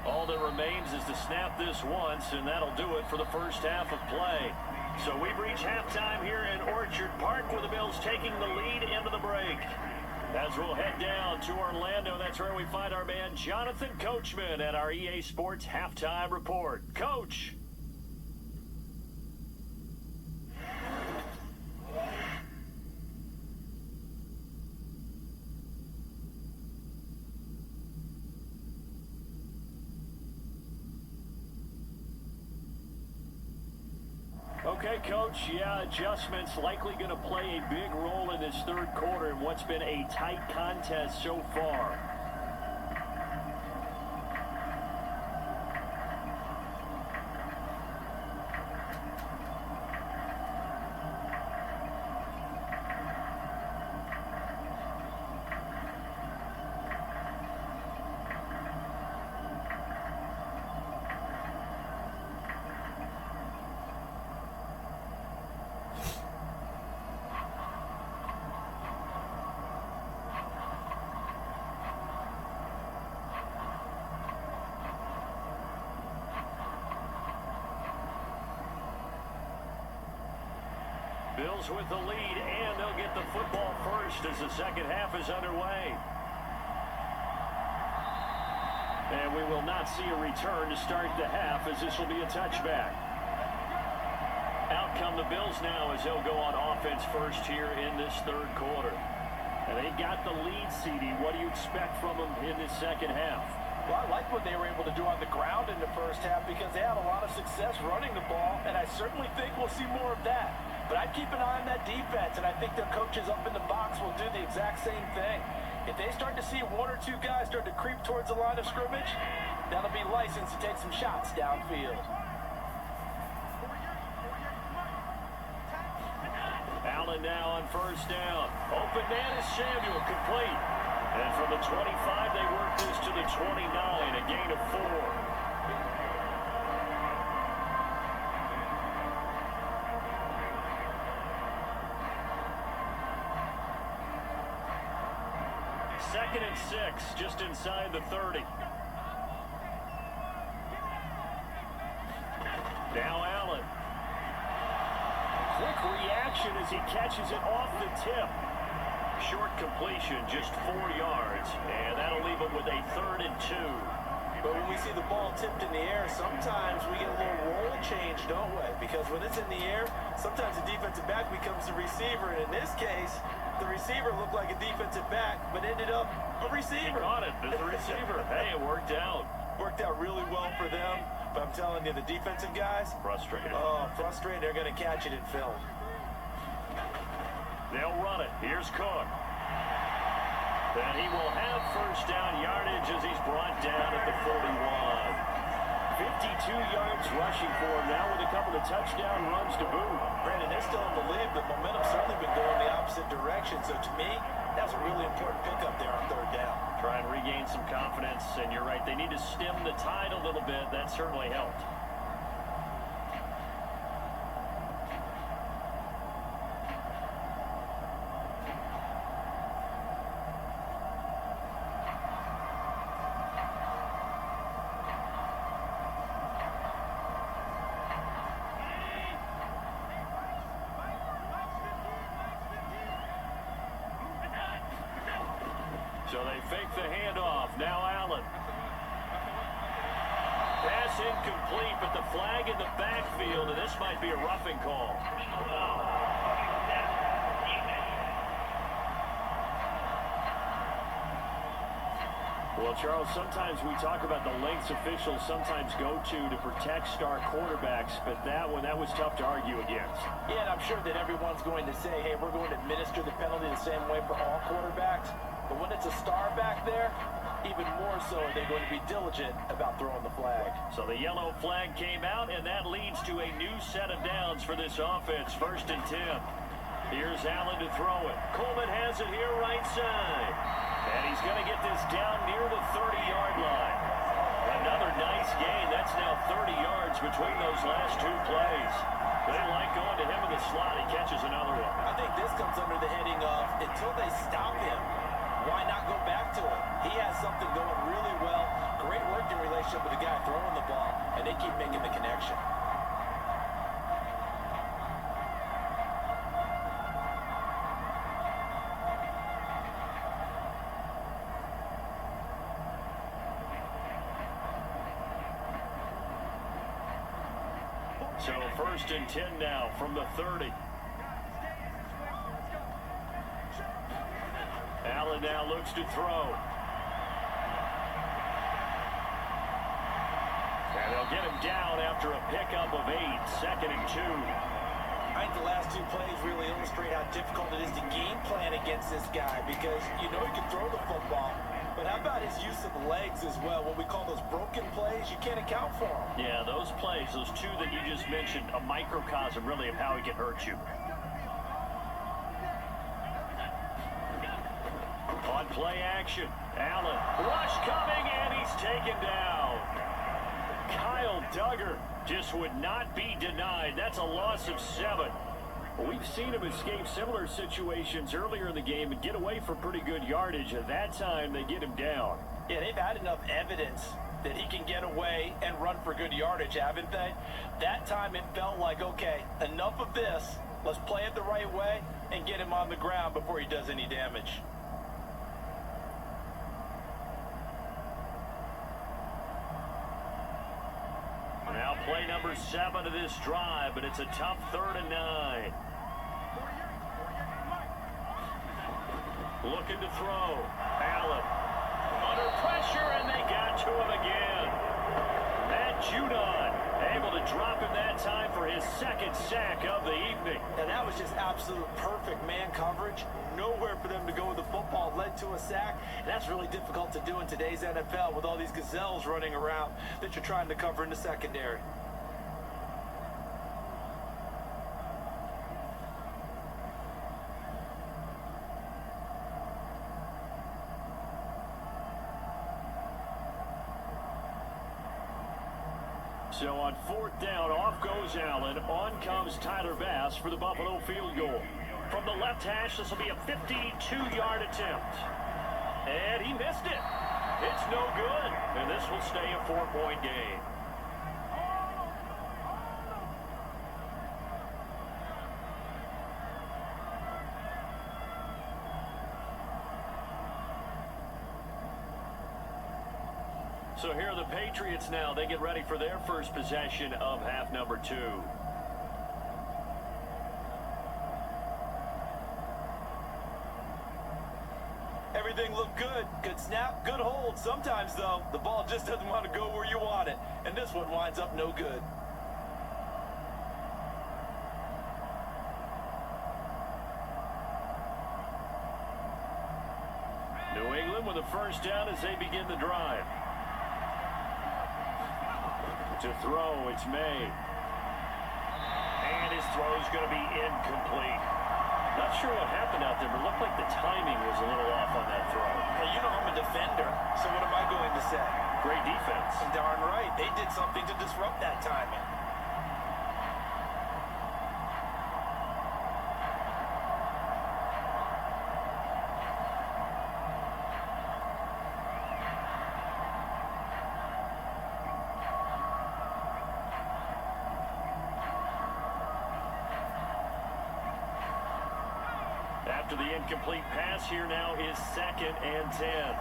All that remains is to snap this once, and that'll do it for the first half of play. So we've reached halftime here in Orchard Park with the Bills taking the lead into the break. As we'll head down to Orlando, that's where we find our man Jonathan Coachman at our EA Sports Halftime Report. Coach! Okay, Coach, yeah, adjustments likely going to play a big role in this 3rd quarter in what's been a tight contest so far. Bills with the lead, and they'll get the football first as the second half is underway. And we will not see a return to start the half as this will be a touchback. Out come the Bills now as they'll go on offense first here in this 3rd quarter. And they got the lead, CD. What do you expect from them in this second half? Well, I like what they were able to do on the ground in the first half because they had a lot of success running the ball, and I certainly think we'll see more of that. But I'd keep an eye on that defense, and I think their coaches up in the box will do the exact same thing. If they start to see 1 or 2 guys start to creep towards the line of scrimmage, that'll be licensed to take some shots downfield. Allen Allen now on first down. Open man is Samuel, complete. And from the 25, they work this to the 29, a gain of 4. Second and 6, just inside the 30. Now Allen. Quick reaction as he catches it off the tip. Short completion, just 4 yards, and that'll leave him with a 3rd and 2. But when we see the ball tipped in the air, sometimes we get a little roll change, don't we? Because when it's in the air, sometimes the defensive back becomes the receiver. And in this case, the receiver looked like a defensive back, but ended up a receiver. He caught it as a receiver. Hey, it worked out. Worked out really well for them. But I'm telling you, the defensive guys, Frustrated. oh, frustrated. They're going to catch it in film. They'll run it. Here's Cook. Then he will have first down yardage as he's brought down at the 41. 52 yards rushing for him now with a couple of touchdown runs to boot. Brandon, they're still in the lead, but momentum's certainly been going the opposite direction. So to me, that's a really important pickup there on 3rd down. Try and regain some confidence, and you're right, they need to stem the tide a little bit. That certainly helped. So they fake the handoff. Now Allen. Pass incomplete, but the flag in the backfield, and this might be a roughing call. Well, Charles, sometimes we talk about the lengths officials sometimes go to protect star quarterbacks, but that one, that was tough to argue against. Yeah, and I'm sure that everyone's going to say, hey, we're going to administer the penalty the same way for all quarterbacks. But when it's a star back there, even more so are they going to be diligent about throwing the flag. So the yellow flag came out, and that leads to a new set of downs for this offense. 1st and 10. Here's Allen to throw it. Coleman has it here right side. And he's going to get this down near the 30-yard line. Another nice gain. That's now 30 yards between those last 2 plays. They like going to him in the slot. He catches another one. I think this comes under the heading of until they stop him, why not go back to him? He has something going really well. Great working relationship with the guy throwing the ball, and they keep making the connection. So 1st and 10 now from the 30. Allen now looks to throw. And they'll get him down after a pickup of 8. 2nd and 2. I think the last 2 plays really illustrate how difficult it is to game plan against this guy because you know he can throw the football, but how about his use of legs as well? What we call those broken plays, you can't account for them. Yeah, those plays, those 2 that you just mentioned, a microcosm really of how he can hurt you. On play action, Allen, rush coming, and he's taken down. Kyle Duggar just would not be denied. That's a loss of 7. We've seen him escape similar situations earlier in the game and get away for pretty good yardage. At that time, they get him down. Yeah, they've had enough evidence that he can get away and run for good yardage, haven't they? That time it felt like, okay, enough of this. Let's play it the right way and get him on the ground before he does any damage. Now play number 7 of this drive, but it's a tough 3rd and 9. Looking to throw. Allen under pressure, and they got to him again. Matt Judon able to drop him that time for his 2nd sack of the evening. And that was just absolute perfect man coverage. Nowhere for them to go with the football. Led to a sack. And that's really difficult to do in today's NFL with all these gazelles running around that you're trying to cover in the secondary. So on 4th down, off goes Allen. On comes Tyler Bass for the Buffalo field goal. From the left hash, this will be a 52-yard attempt. And he missed it. It's no good. And this will stay a 4-point game. So here are the Patriots now. They get ready for their first possession of half number 2. Everything looked good. Good snap, good hold. Sometimes, though, the ball just doesn't want to go where you want it. And this one winds up no good. New England with a first down as they begin the drive. To throw, it's May. And his throw is going to be incomplete. Not sure what happened out there, but it looked like the timing was a little off on that throw. Hey, you know I'm a defender, so what am I going to say? Great defense. Darn right. They did something to disrupt that timing. After the incomplete pass, here now is 2nd and 10.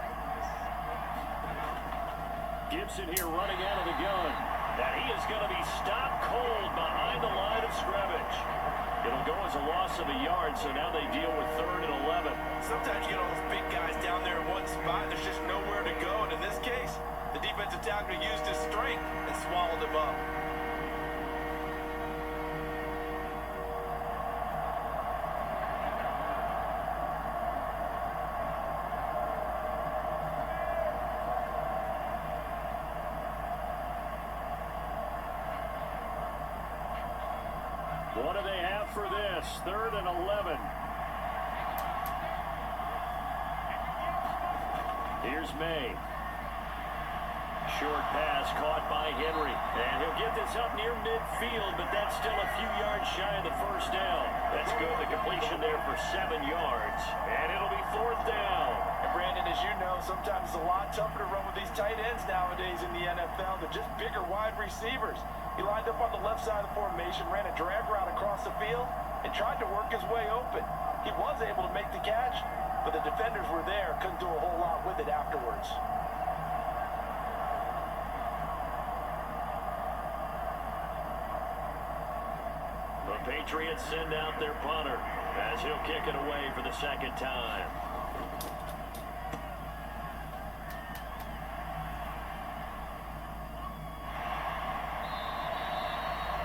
Gibson here running out of the gun. And he is going to be stopped cold behind the line of scrimmage. It'll go as a loss of a yard, so now they deal with 3rd and 11. Sometimes you get all those big guys down there in one spot. There's just nowhere to go. And in this case, the defensive tackle used his strength and swallowed him up. What do they have for this? 3rd and 11. Here's May. Short pass caught by Henry. And he'll get this up near midfield, but that's still a few yards shy of the first down. That's good. The completion there for 7 yards. And it'll be 4th down. And Brandon, as you know, sometimes it's a lot tougher to run with these tight ends nowadays in the NFL. They're just bigger wide receivers. He lined up on the left side of the formation, ran a drag route across the field, and tried to work his way open. He was able to make the catch, but the defenders were there, couldn't do a whole lot with it afterwards. The Patriots send out their punter as he'll kick it away for the 2nd time.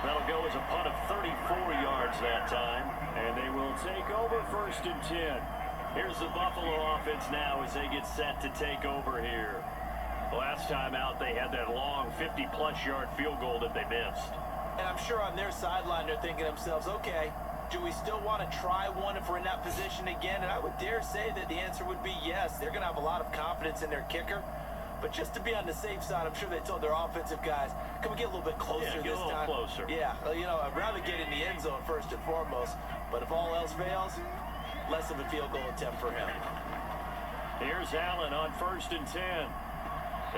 That'll go as a punt of 34 yards that time, and they will take over 1st and 10. Here's the Buffalo offense now as they get set to take over here. Last time out, they had that long 50-plus yard field goal that they missed. And I'm sure on their sideline they're thinking to themselves, okay, do we still want to try one if we're in that position again? And I would dare say that the answer would be yes. They're going to have a lot of confidence in their kicker. But just to be on the safe side, I'm sure they told their offensive guys, can we get a little bit closer get this a little time? closer. Yeah, you know, I'd rather get in the end zone first and foremost. But if all else fails, less of a field goal attempt for him. Here's Allen on 1st and 10.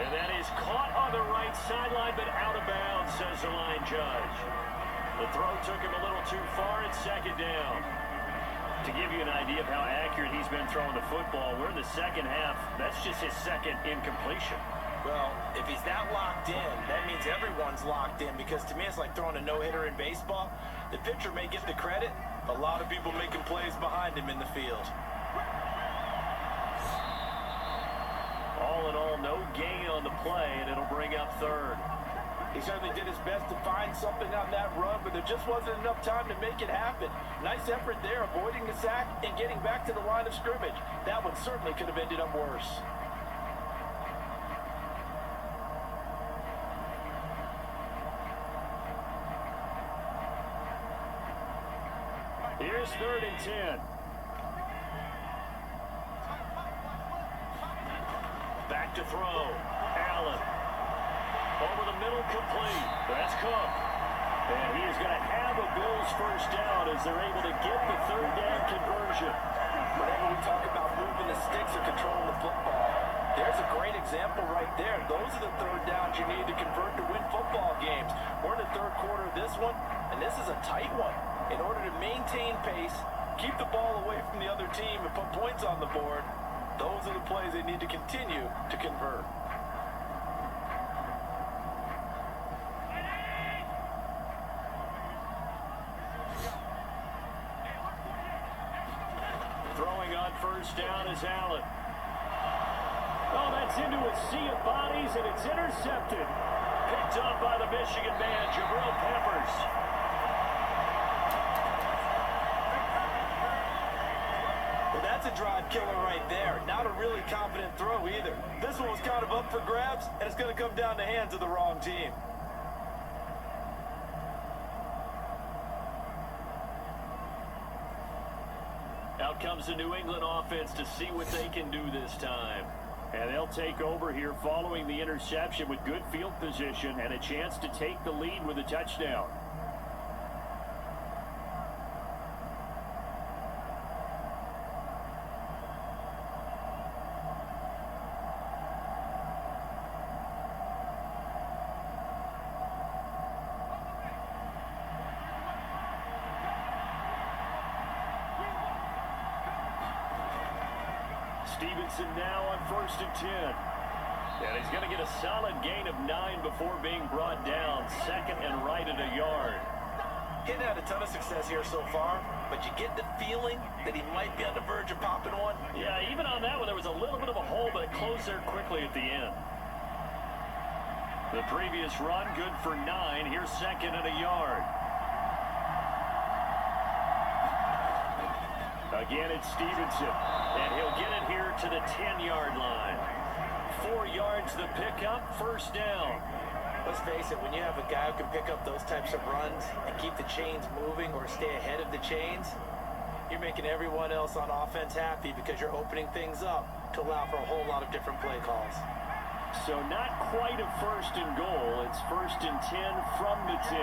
And that is caught on the right sideline, but out of bounds, says the line judge. The throw took him a little too far. It's 2nd down. To give you an idea of how accurate he's been throwing the football, we're in the 2nd half. That's just his 2nd incompletion. Well, if he's that locked in, that means everyone's locked in, because to me it's like throwing a no-hitter in baseball. The pitcher may get the credit, but a lot of people making plays behind him in the field. All in all, no gain on the play, and it'll bring up 3rd. He certainly did his best to find something on that run, but there just wasn't enough time to make it happen. Nice effort there, avoiding the sack and getting back to the line of scrimmage. That one certainly could have ended up worse. Here's 3rd and 10. Back to throw. Allen. Over the middle, complete. That's Cook. And he is going to have a Bills first down as they're able to get the third down conversion. Whenever we talk about moving the sticks or controlling the football, there's a great example right there. Those are the third downs you need to convert to win football games. We're in the third quarter of this one, and this is a tight one. In order to maintain pace, keep the ball away from the other team, and put points on the board, those are the plays they need to continue to convert. Throwing on first down is Allen. Oh, that's into a sea of bodies, and it's intercepted. Picked up by the Michigan man, Jabril Peppers. Well, that's a drive killer right there. Not a really confident throw either. This one was kind of up for grabs, and it's going to come down the hands of the wrong team. Out comes the New England offense to see what they can do this time. And they'll take over here following the interception with good field position and a chance to take the lead with a touchdown. Stevenson now on 1st and 10. And he's going to get a solid gain of 9 before being brought down. Second and right at a yard. He's had a ton of success here so far, but you get the feeling that he might be on the verge of popping one. Yeah, even on that one, there was a little bit of a hole, but it closed there quickly at the end. The previous run, good for 9. Here's second and a yard. Again, it's Stevenson, and he'll get it here to the 10-yard line. 4 yards the pickup, first down. Let's face it, when you have a guy who can pick up those types of runs and keep the chains moving or stay ahead of the chains, you're making everyone else on offense happy because you're opening things up to allow for a whole lot of different play calls. So not quite a first and goal. It's 1st and 10 from the 10.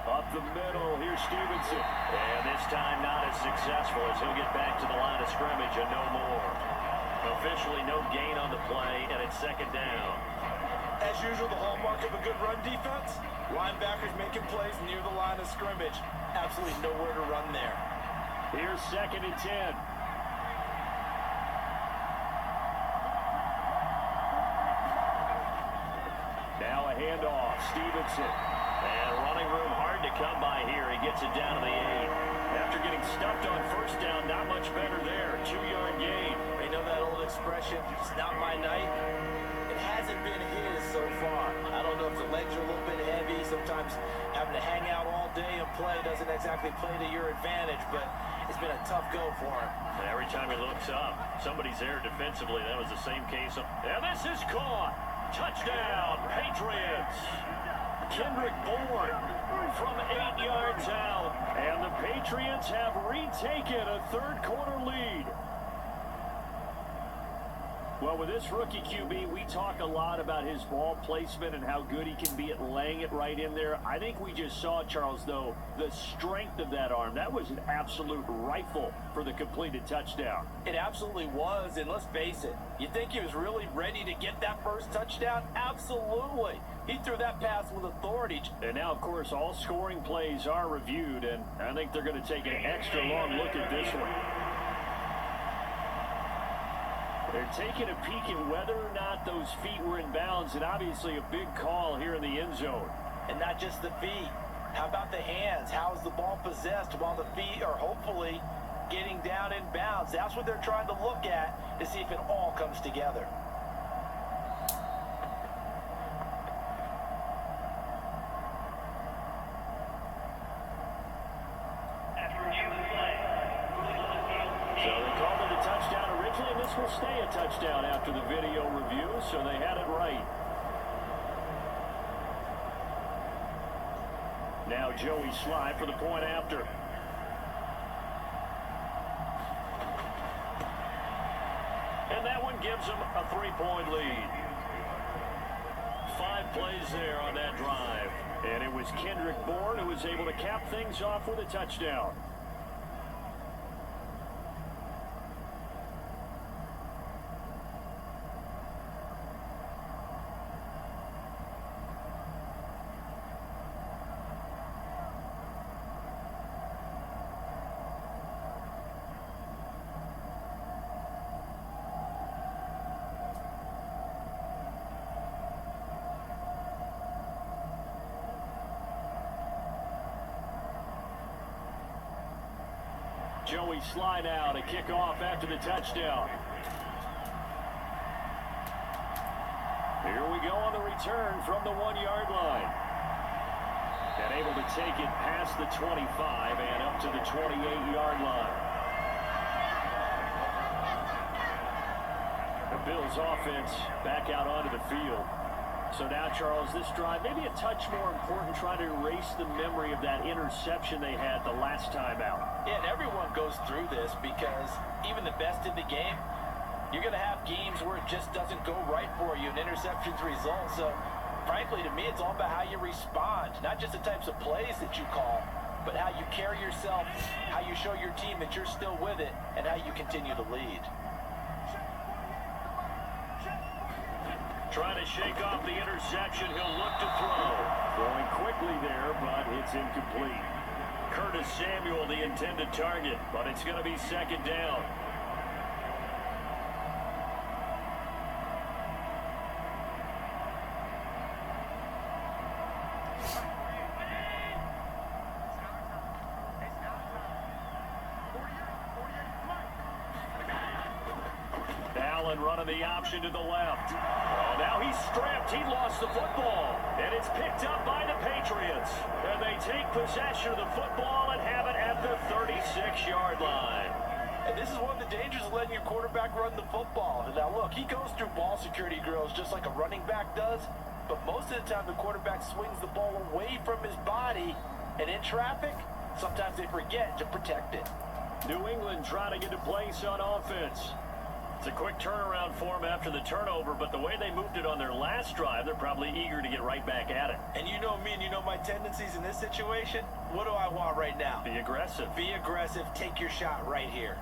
Up the middle, here's Stevenson. And this time not as successful as he'll get back to the line of scrimmage and no more. Officially no gain on the play, and it's second down. As usual, the hallmark of a good run defense, linebackers making plays near the line of scrimmage. Absolutely nowhere to run there. Here's second and 10. Now a handoff, Stevenson. And running room hard to come by here. He gets it down to the 8. After getting stuffed on first down, not much better there. 2-yard gain. You know that old expression, it's not my night? It hasn't been his so far. I don't know if the legs are a little bit heavy. Sometimes having to hang out all day and play doesn't exactly play to your advantage, but it's been a tough go for him. And every time he looks up, somebody's there defensively. That was the same case. And this is caught. Touchdown, Patriots. Kendrick Bourne from 8 yards out. And the Patriots have retaken a third-quarter lead. Well, with this rookie QB, we talk a lot about his ball placement and how good he can be at laying it right in there. I think we just saw, Charles, though, the strength of that arm. That was an absolute rifle for the completed touchdown. It absolutely was, and let's face it, you think he was really ready to get that first touchdown? Absolutely. He threw that pass with authority. And now, of course, all scoring plays are reviewed, and I think they're going to take an extra long look at this one. They're taking a peek at whether or not those feet were in bounds, and obviously a big call here in the end zone. And not just the feet. How about the hands? How is the ball possessed while the feet are hopefully getting down in bounds? That's what they're trying to look at to see if it all comes together. Will stay a touchdown after the video review, so they had it right. Now Joey Sly for the point after. And that one gives them a 3-point lead. plays there on that drive. And it was Kendrick Bourne who was able to cap things off with a touchdown. Joey Sly now to kick off after the touchdown. Here we go on the return from the 1-yard line. And able to take it past the 25 and up to the 28-yard line. The Bills offense back out onto the field. So now, Charles, this drive maybe a touch more important, trying to erase the memory of that interception they had the last time out. Yeah, and everyone goes through this because even the best in the game, you're going to have games where it just doesn't go right for you and interceptions result. So, frankly, to me, it's all about how you respond, not just the types of plays that you call, but how you carry yourself, how you show your team that you're still with it, and how you continue to lead. Trying to shake off the interception. He'll look to throw. Throwing quickly there, but it's incomplete. Curtis Samuel, the intended target, but it's going to be second down. Allen running the option to the left. Oh, now he's stripped. He lost the football. And it's picked up by the Patriots. And they take possession of the football and have it at the 36-yard line. And this is one of the dangers of letting your quarterback run the football. Now, look, he goes through ball security drills just like a running back does. But most of the time, the quarterback swings the ball away from his body. And in traffic, sometimes they forget to protect it. New England trying to get a place on offense. It's a quick turnaround for them after the turnover, but the way they moved it on their last drive, they're probably eager to get right back at it. And you know me and you know my tendencies in this situation. What do I want right now? Be aggressive. Be aggressive. Take your shot right here.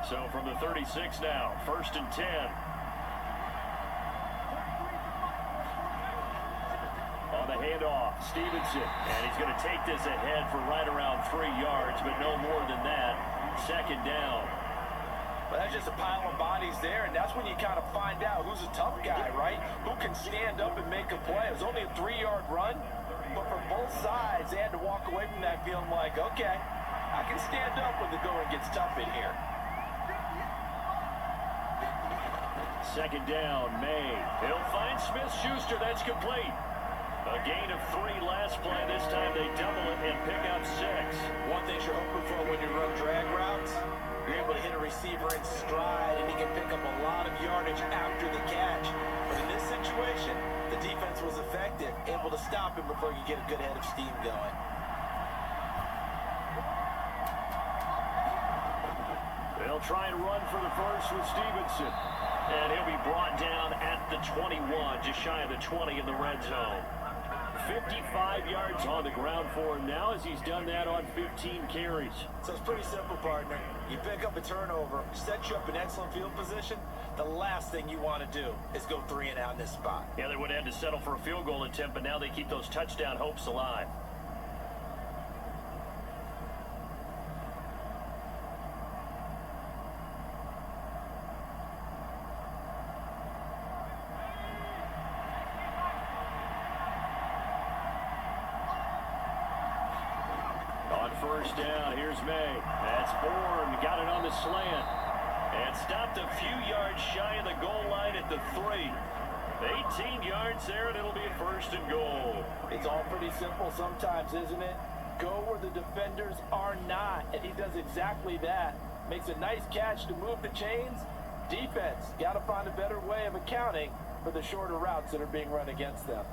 So from the 36 now, 1st and 10. On the handoff, Stevenson, and he's going to take this ahead for right around 3 yards, but no more than that. Second down. Well, that's just a pile of bodies there, and that's when you kind of find out who's a tough guy, right? Who can stand up and make a play. It was only a 3-yard run, but for both sides, they had to walk away from that feeling like, okay, I can stand up when the going gets tough in here. Second down, May. He'll find Smith-Schuster. That's complete. A gain of 3 last play. This time they double it and pick up 6. One thing you're hoping for when you run drag routes, you're able to hit a receiver in stride, and he can pick up a lot of yardage after the catch. But in this situation, the defense was effective, able to stop him before you get a good head of steam going. They'll try and run for the first with Stevenson. And he'll be brought down at the 21, just shy of the 20 in the red zone. 55 yards on the ground for him now as he's done that on 15 carries. So it's pretty simple, partner. You pick up a turnover, set you up in excellent field position. The last thing you want to do is go 3 and out in this spot. Yeah, they would have had to settle for a field goal attempt, but now they keep those touchdown hopes alive. First down, here's May. That's Bourne, got it on the slant. And stopped a few yards shy of the goal line at the 3. 18 yards there, and it'll be a 1st and goal. It's all pretty simple sometimes, isn't it? Go where the defenders are not, and he does exactly that. Makes a nice catch to move the chains. Defense, got to find a better way of accounting for the shorter routes that are being run against them.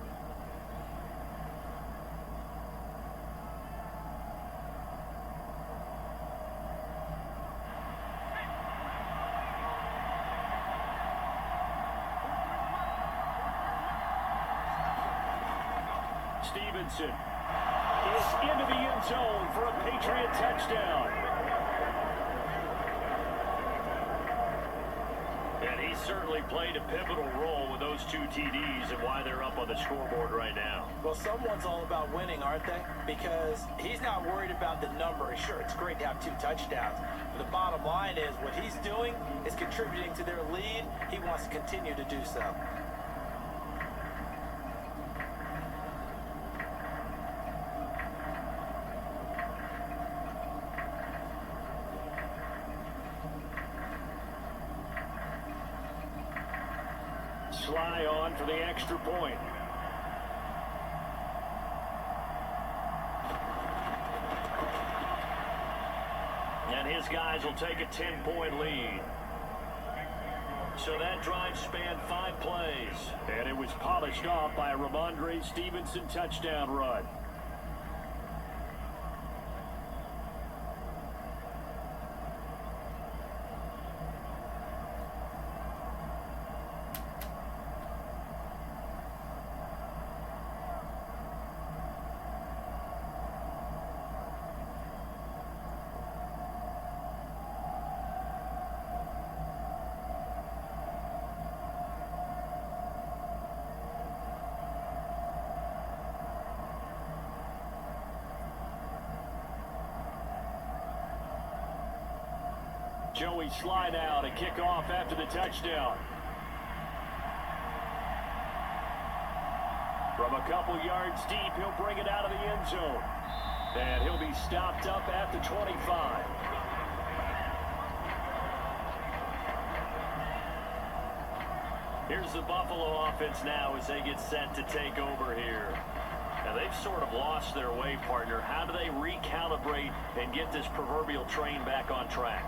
Stevenson is into the end zone for a Patriot touchdown. And he certainly played a pivotal role with those 2 TDs and why they're up on the scoreboard right now. Well, someone's all about winning, aren't they? Because he's not worried about the number. Sure, it's great to have 2 touchdowns. But the bottom line is what he's doing is contributing to their lead. He wants to continue to do so. Sly on for the extra point. And his guys will take a 10-point lead. So that drive spanned 5 plays. And it was polished off by a Ramondre Stevenson touchdown run. Joey slide out and kick off after the touchdown. From a couple yards deep, he'll bring it out of the end zone. And he'll be stopped up at the 25. Here's the Buffalo offense now as they get set to take over here. Now, they've sort of lost their way, partner. How do they recalibrate and get this proverbial train back on track?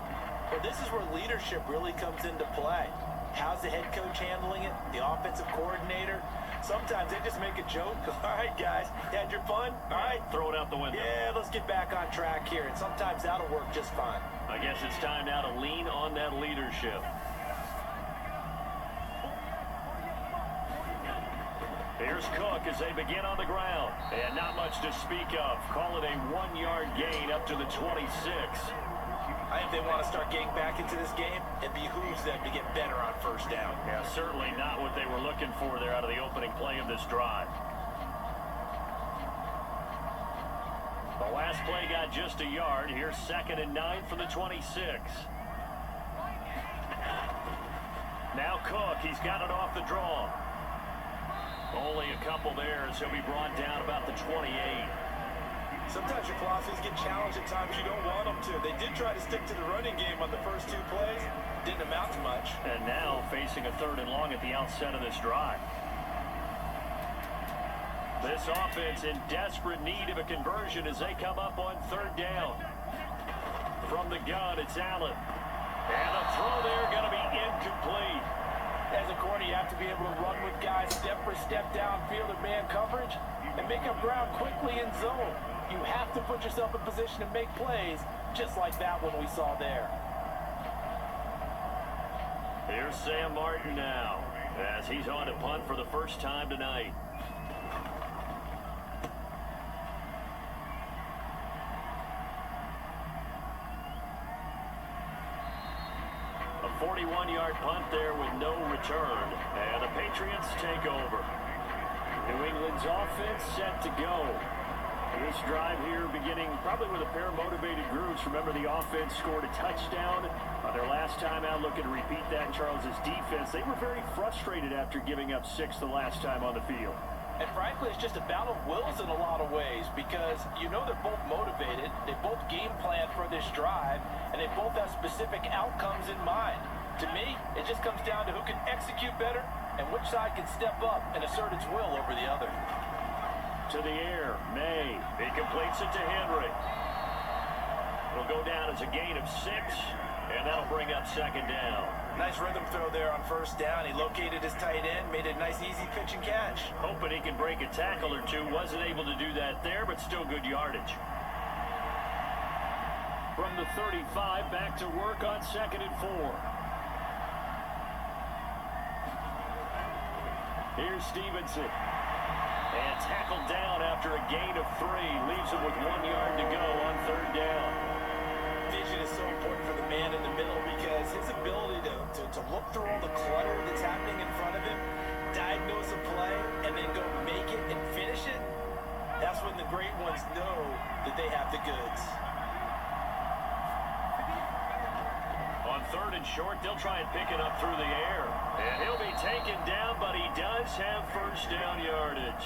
Well, this is where leadership really comes into play. How's the head coach handling it? The offensive coordinator? Sometimes they just make a joke. All right, guys, you had your fun? All right. Throw it out the window. Yeah, let's get back on track here. And sometimes that'll work just fine. I guess it's time now to lean on that leadership. Here's Cook as they begin on the ground. And not much to speak of. Call it a 1-yard gain up to the 26. I think they want to start getting back into this game. It behooves them to get better on first down. Yeah, certainly not what they were looking for there out of the opening play of this drive. The last play got just a yard. Here's 2nd and 9 from the 26. Now Cook, he's got it off the draw. Only a couple there as he'll be brought down about the 28. Sometimes your philosophies get challenged at times you don't want them to. They did try to stick to the running game on the first 2 plays. Didn't amount to much. And now facing a 3rd and long at the outset of this drive. This offense in desperate need of a conversion as they come up on 3rd down. From the gun, it's Allen. And the throw there going to be incomplete. As a corner, you have to be able to run with guys step for step downfield in man coverage and make up ground quickly in zone. You have to put yourself in position to make plays, just like that one we saw there. Here's Sam Martin now, as he's on to punt for the first time tonight. A 41-yard punt there with no return, and the Patriots take over. New England's offense set to go. This drive here beginning probably with a pair of motivated groups. Remember, the offense scored a touchdown on their last time out. Looking to repeat that in Charles's defense. They were very frustrated after giving up 6 the last time on the field. And frankly, it's just a battle of wills in a lot of ways because you know they're both motivated. They both game plan for this drive, and they both have specific outcomes in mind. To me, it just comes down to who can execute better and which side can step up and assert its will over the other. To the air, May. He completes it to Henry. It'll go down as a gain of 6, and that'll bring up 2nd down. Nice rhythm throw there on first down. He located his tight end, made a nice easy pitch and catch. Hoping he can break a tackle or two. Wasn't able to do that there, but still good yardage. From the 35, back to work on 2nd and 4. Here's Stevenson. And tackled down after a gain of 3. Leaves him with 1 yard to go on 3rd down. Vision is so important for the man in the middle because his ability to look through all the clutter that's happening in front of him, diagnose a play, and then go make it and finish it, that's when the great ones know that they have the goods. On 3rd and short, they'll try and pick it up through the air. And he'll be taken down, but he does have 1st down yardage.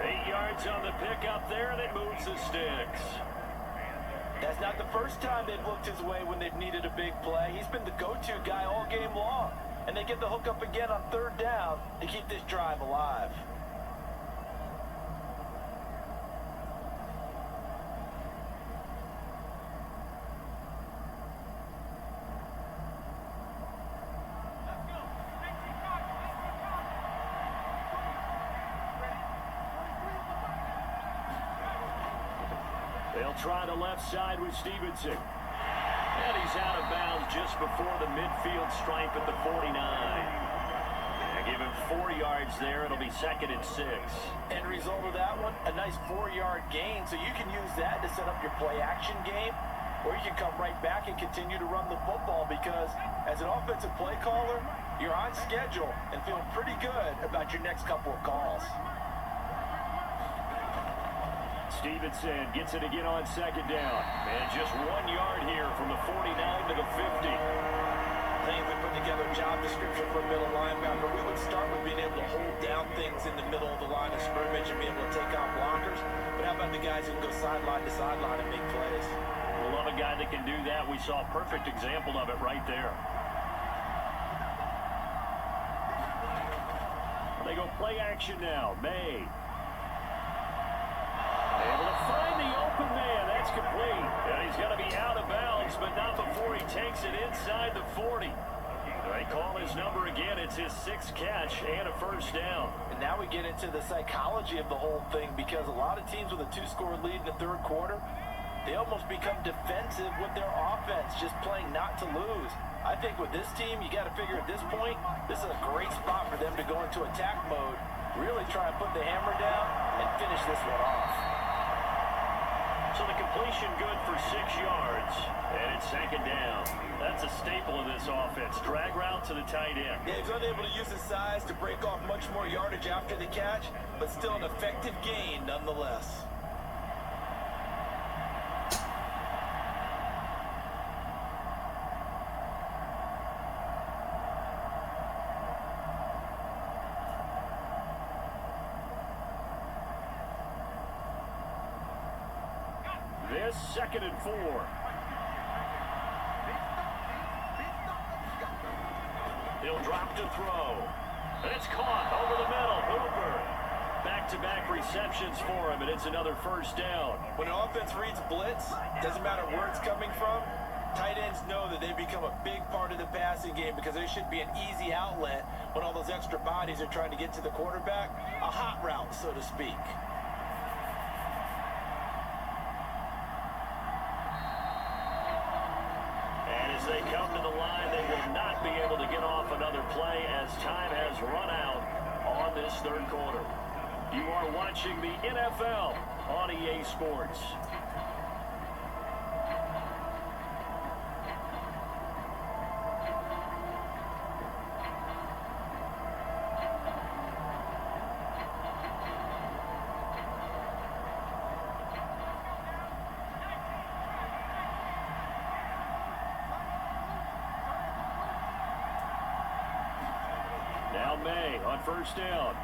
8 yards on the pickup there, and it moves the sticks. That's not the first time they've looked his way when they've needed a big play. He's been the go-to guy all game long. And they get the hook up again on 3rd down to keep this drive alive. They'll try the left side with Stevenson. And he's out of bounds just before the midfield stripe at the 49. And give him 4 yards there. It'll be 2nd and 6. End result of that one, a nice 4-yard gain. So you can use that to set up your play action game. Or you can come right back and continue to run the football because as an offensive play caller, you're on schedule and feeling pretty good about your next couple of calls. Stevenson gets it again on 2nd down. And just 1 yard here from the 49 to the 50. I think if we put together a job description for a middle linebacker, we would start with being able to hold down things in the middle of the line of scrimmage and be able to take out blockers. But how about the guys who can go sideline to sideline and make plays? We love a guy that can do that. We saw a perfect example of it right there. They go play action now. May. Able to find the open man. That's complete. And he's going to be out of bounds, but not before he takes it inside the 40. They call his number again. It's his 6th catch and a 1st down. And now we get into the psychology of the whole thing because a lot of teams with a 2-score lead in the 3rd quarter, they almost become defensive with their offense, just playing not to lose. I think with this team, you got to figure at this point, this is a great spot for them to go into attack mode, really try and put the hammer down and finish this one off. So the completion good for 6 yards, and it's 2nd down. That's a staple of this offense. Drag route to the tight end. Yeah, he's unable to use his size to break off much more yardage after the catch, but still an effective gain nonetheless. This 2nd and 4. He'll drop to throw. And it's caught over the middle. Hooper. Back-to-back receptions for him, and it's another 1st down. When an offense reads blitz, doesn't matter where it's coming from, tight ends know that they become a big part of the passing game because they should be an easy outlet when all those extra bodies are trying to get to the quarterback. A hot route, so to speak. As they come to the line, they will not be able to get off another play as time has run out on this 3rd quarter. You are watching the NFL on EA Sports. Now May on 1st down.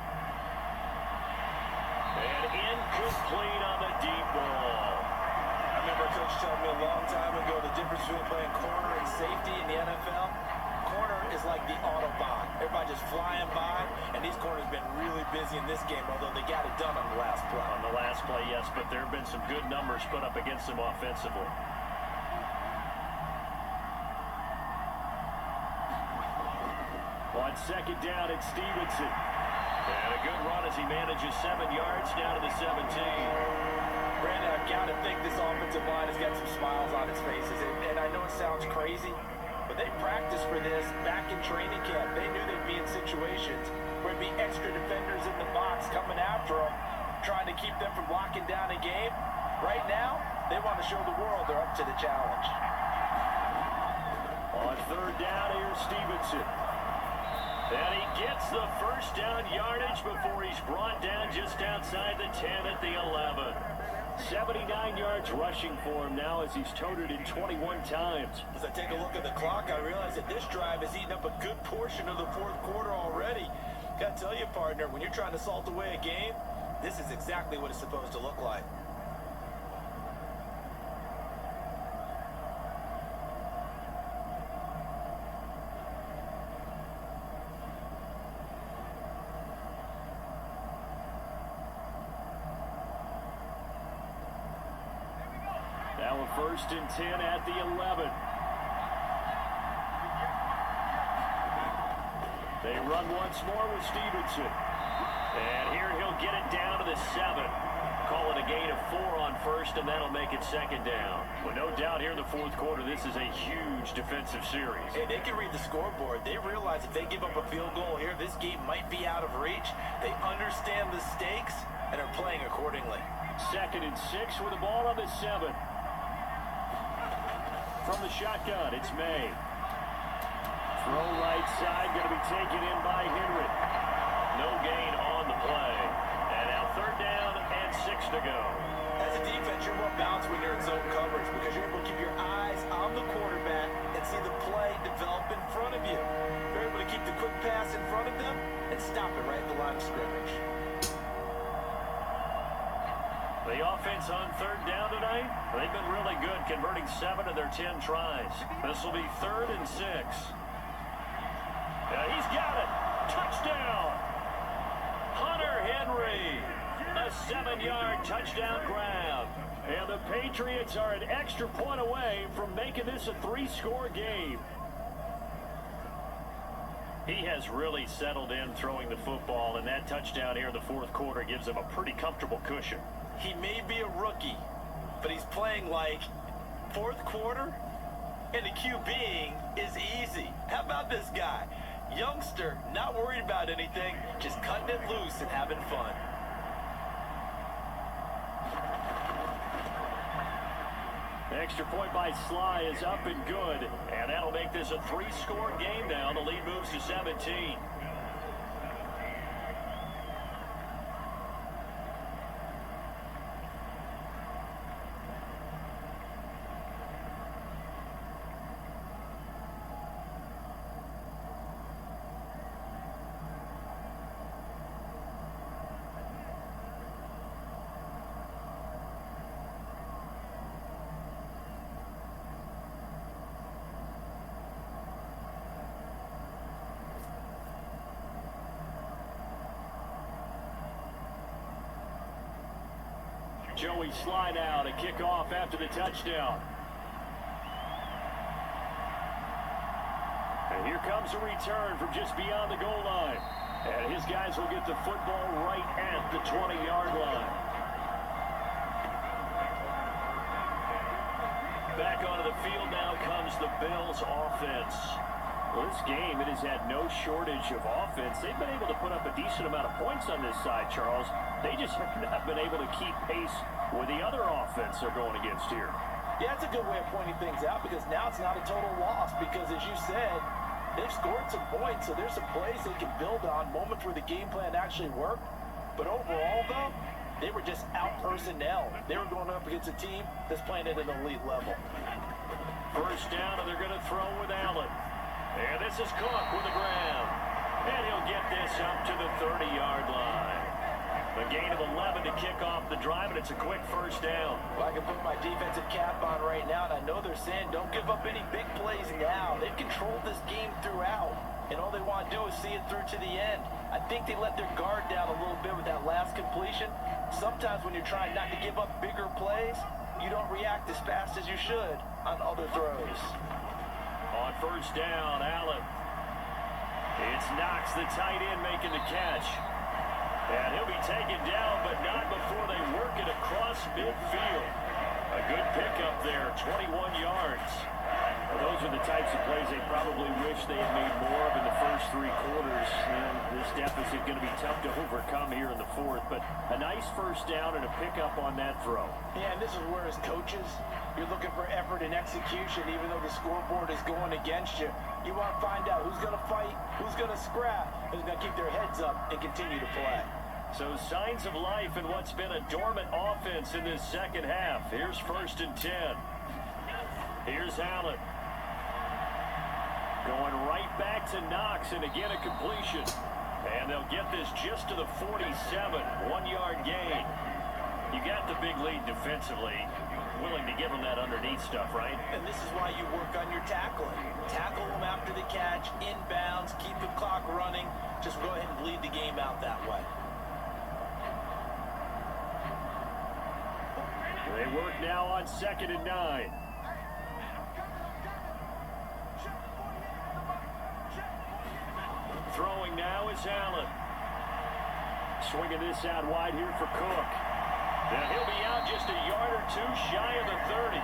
And incomplete on the deep ball. I remember a coach telling me a long time ago the difference between playing corner and safety in the NFL. Corner is like the Autobahn. Everybody just flying by, and these corners have been really busy in this game, although they got it done on the last play. On the last play, yes, but there have been some good numbers put up against them offensively. On 2nd down, it's Stevenson. And a good run as he manages 7 yards down to the 17. Brandon, I've got to think this offensive line has got some smiles on its faces. And I know it sounds crazy, but they practiced for this back in training camp. They knew they'd be in situations where would be extra defenders in the box coming after them, trying to keep them from locking down a game. Right now, they want to show the world they're up to the challenge. On third down, here's Stevenson. And he gets the first down yardage before he's brought down just outside the 10 at the 11. 79 yards rushing for him now as he's toted it 21 times. As I take a look at the clock, I realize that this drive has eaten up a good portion of the fourth quarter already. Gotta tell you, partner, when you're trying to salt away a game, this is exactly what it's supposed to look like. Now a 1st and 10 at the 11. They run once more with Stevenson. And here he'll get it down to the 7. Call it a gain of 4 on first, and that'll make it 2nd down. Well, no doubt here in the fourth quarter, this is a huge defensive series. Hey, they can read the scoreboard. They realize if they give up a field goal here, this game might be out of reach. They understand the stakes and are playing accordingly. 2nd and 6 with the ball on the 7. From the shotgun, it's May. Throw right side, going to be taken in by Henry. No gain on the play. And now 3rd down and 6 to go. As a defense, you're more balanced when you're in zone coverage because you're able to keep your eyes on the quarterback and see the play develop in front of you. You're able to keep the quick pass in front of them and stop it right at the line of scrimmage. The offense on 3rd down tonight, they've been really good, converting 7 of their 10 tries. This will be 3rd and 6. He's got it. Touchdown. Hunter Henry. A 7-yard touchdown grab. And the Patriots are an extra point away from making this a 3-score game. He has really settled in throwing the football, and that touchdown here in the fourth quarter gives him a pretty comfortable cushion. He may be a rookie, but he's playing like fourth quarter, and the QBing is easy. How about this guy? Youngster, not worried about anything, just cutting it loose and having fun. Extra point by Sly is up and good, and that'll make this a 3-score game now. The lead moves to 17. Joey Sly now to kick off after the touchdown. And here comes a return from just beyond the goal line. And his guys will get the football right at the 20-yard line. Back onto the field now comes the Bills offense. Well, this game, it has had no shortage of offense. They've been able to put up a decent amount of points on this side, Charles. They just have not been able to keep pace with the other offense they're going against here. Yeah, that's a good way of pointing things out because now it's not a total loss because, as you said, they've scored some points, so there's some plays they can build on, moments where the game plan actually worked. But overall, though, they were just out-personnel. They were going up against a team that's playing at an elite level. First down, and they're going to throw with Allen. And this is Cook with the grab. And he'll get this up to the 30-yard line. A gain of 11 to kick off the drive, and it's a quick first down. Well, I can put my defensive cap on right now, and I know they're saying don't give up any big plays now. They've controlled this game throughout, and all they want to do is see it through to the end. I think they let their guard down a little bit with that last completion. Sometimes when you're trying not to give up bigger plays, you don't react as fast as you should on other throws. On first down, Allen. It's Knox, the tight end, making the catch. And he'll be taken down, but not before they work it across midfield. A good pickup there, 21 yards. Well, those are the types of plays they probably wish they had made more of in the first 3 quarters. And this deficit makes it going to be tough to overcome here in the fourth. But a nice first down and a pickup on that throw. Yeah, and this is where as coaches, you're looking for effort and execution, even though the scoreboard is going against you. You want to find out who's going to fight, who's going to scrap, who's going to keep their heads up and continue to play. So signs of life in what's been a dormant offense in this second half. Here's 1st and 10. Here's Allen. Going right back to Knox, and again a completion. And they'll get this just to the 47, 1-yard gain. You got the big lead defensively. Willing to give them that underneath stuff, right? And this is why you work on your tackling. Tackle them after the catch, inbounds, keep the clock running. Just go ahead and bleed the game out that way. They work now on 2nd and 9. Throwing now is Allen. Swinging this out wide here for Cook. And he'll be out just a yard or two shy of the 30.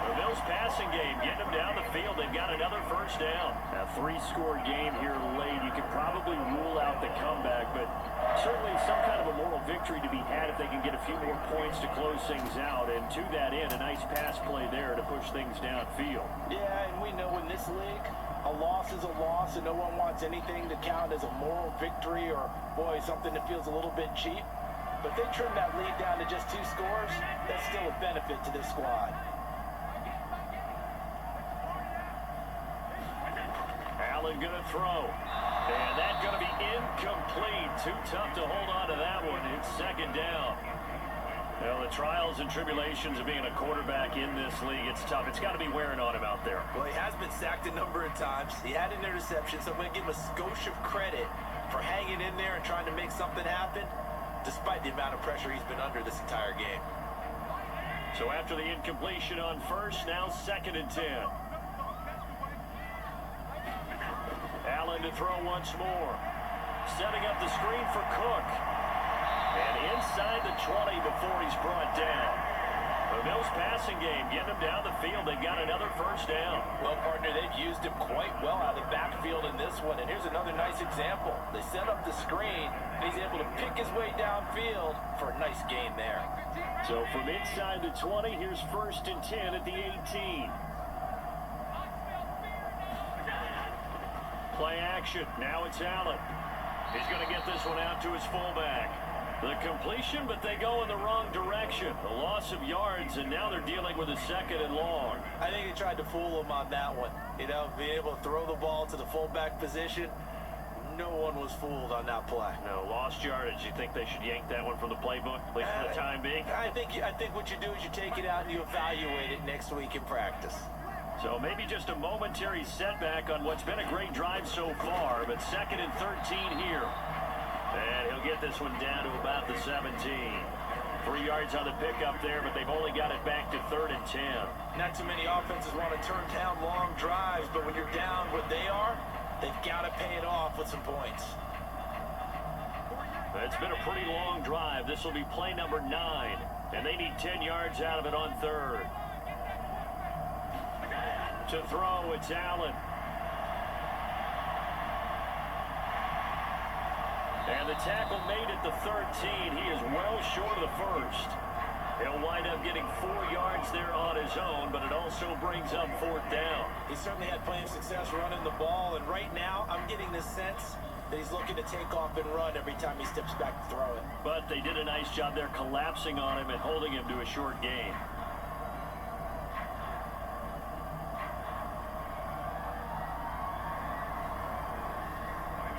The Bills passing game getting them down the field. They've got another first down. A 3-score game here late. You could probably rule out the comeback, but certainly some kind of a moral victory to be had if they can get a few more points to close things out. And to that end, a nice pass play there to push things downfield. Yeah, and we know in this league, a loss is a loss, and no one wants anything to count as a moral victory or, boy, something that feels a little bit cheap. But if they trim that lead down to just 2 scores, that's still a benefit to this squad. Allen going to throw. And that's going to be incomplete. Too tough to hold on to that one. It's 2nd down. Well, the trials and tribulations of being a quarterback in this league, it's tough. It's got to be wearing on him out there. Well, he has been sacked a number of times. He had an interception, so I'm going to give him a skosh of credit for hanging in there and trying to make something happen, despite the amount of pressure he's been under this entire game. So after the incompletion on 1st, now 2nd and 10. Allen to throw once more. Setting up the screen for Cook. And inside the 20 before he's brought down. The Bills passing game getting him down the field. They've got another first down. Well, partner, they've used him quite well out of the backfield in this one. And here's another nice example. They set up the screen, and he's able to pick his way downfield for a nice gain there. So from inside the 20, here's 1st and 10 at the 18. Play action. Now it's Allen. He's going to get this one out to his fullback. The completion, but they go in the wrong direction. A loss of yards, and now they're dealing with a 2nd and long. I think they tried to fool him on that one. You know, being able to throw the ball to the fullback position. No one was fooled on that play. No, lost yardage. You think they should yank that one from the playbook, at least for the time being? I think what you do is you take it out and you evaluate it next week in practice. So maybe just a momentary setback on what's been a great drive so far, but 2nd and 13 here. And he'll get this one down to about the 17. 3 yards on the pickup there, but they've only got it back to 3rd and 10. Not too many offenses want to turn down long drives, but when you're down what they are, they've got to pay it off with some points. It's been a pretty long drive. This will be play number 9, and they need 10 yards out of it on 3rd. To throw, it's Allen. And the tackle made at the 13. He is well short of the 1st. He'll wind up getting 4 yards there on his own, but it also brings up 4th down. He certainly had plenty of success running the ball, and right now I'm getting the sense that he's looking to take off and run every time he steps back to throw it. But they did a nice job there collapsing on him and holding him to a short gain.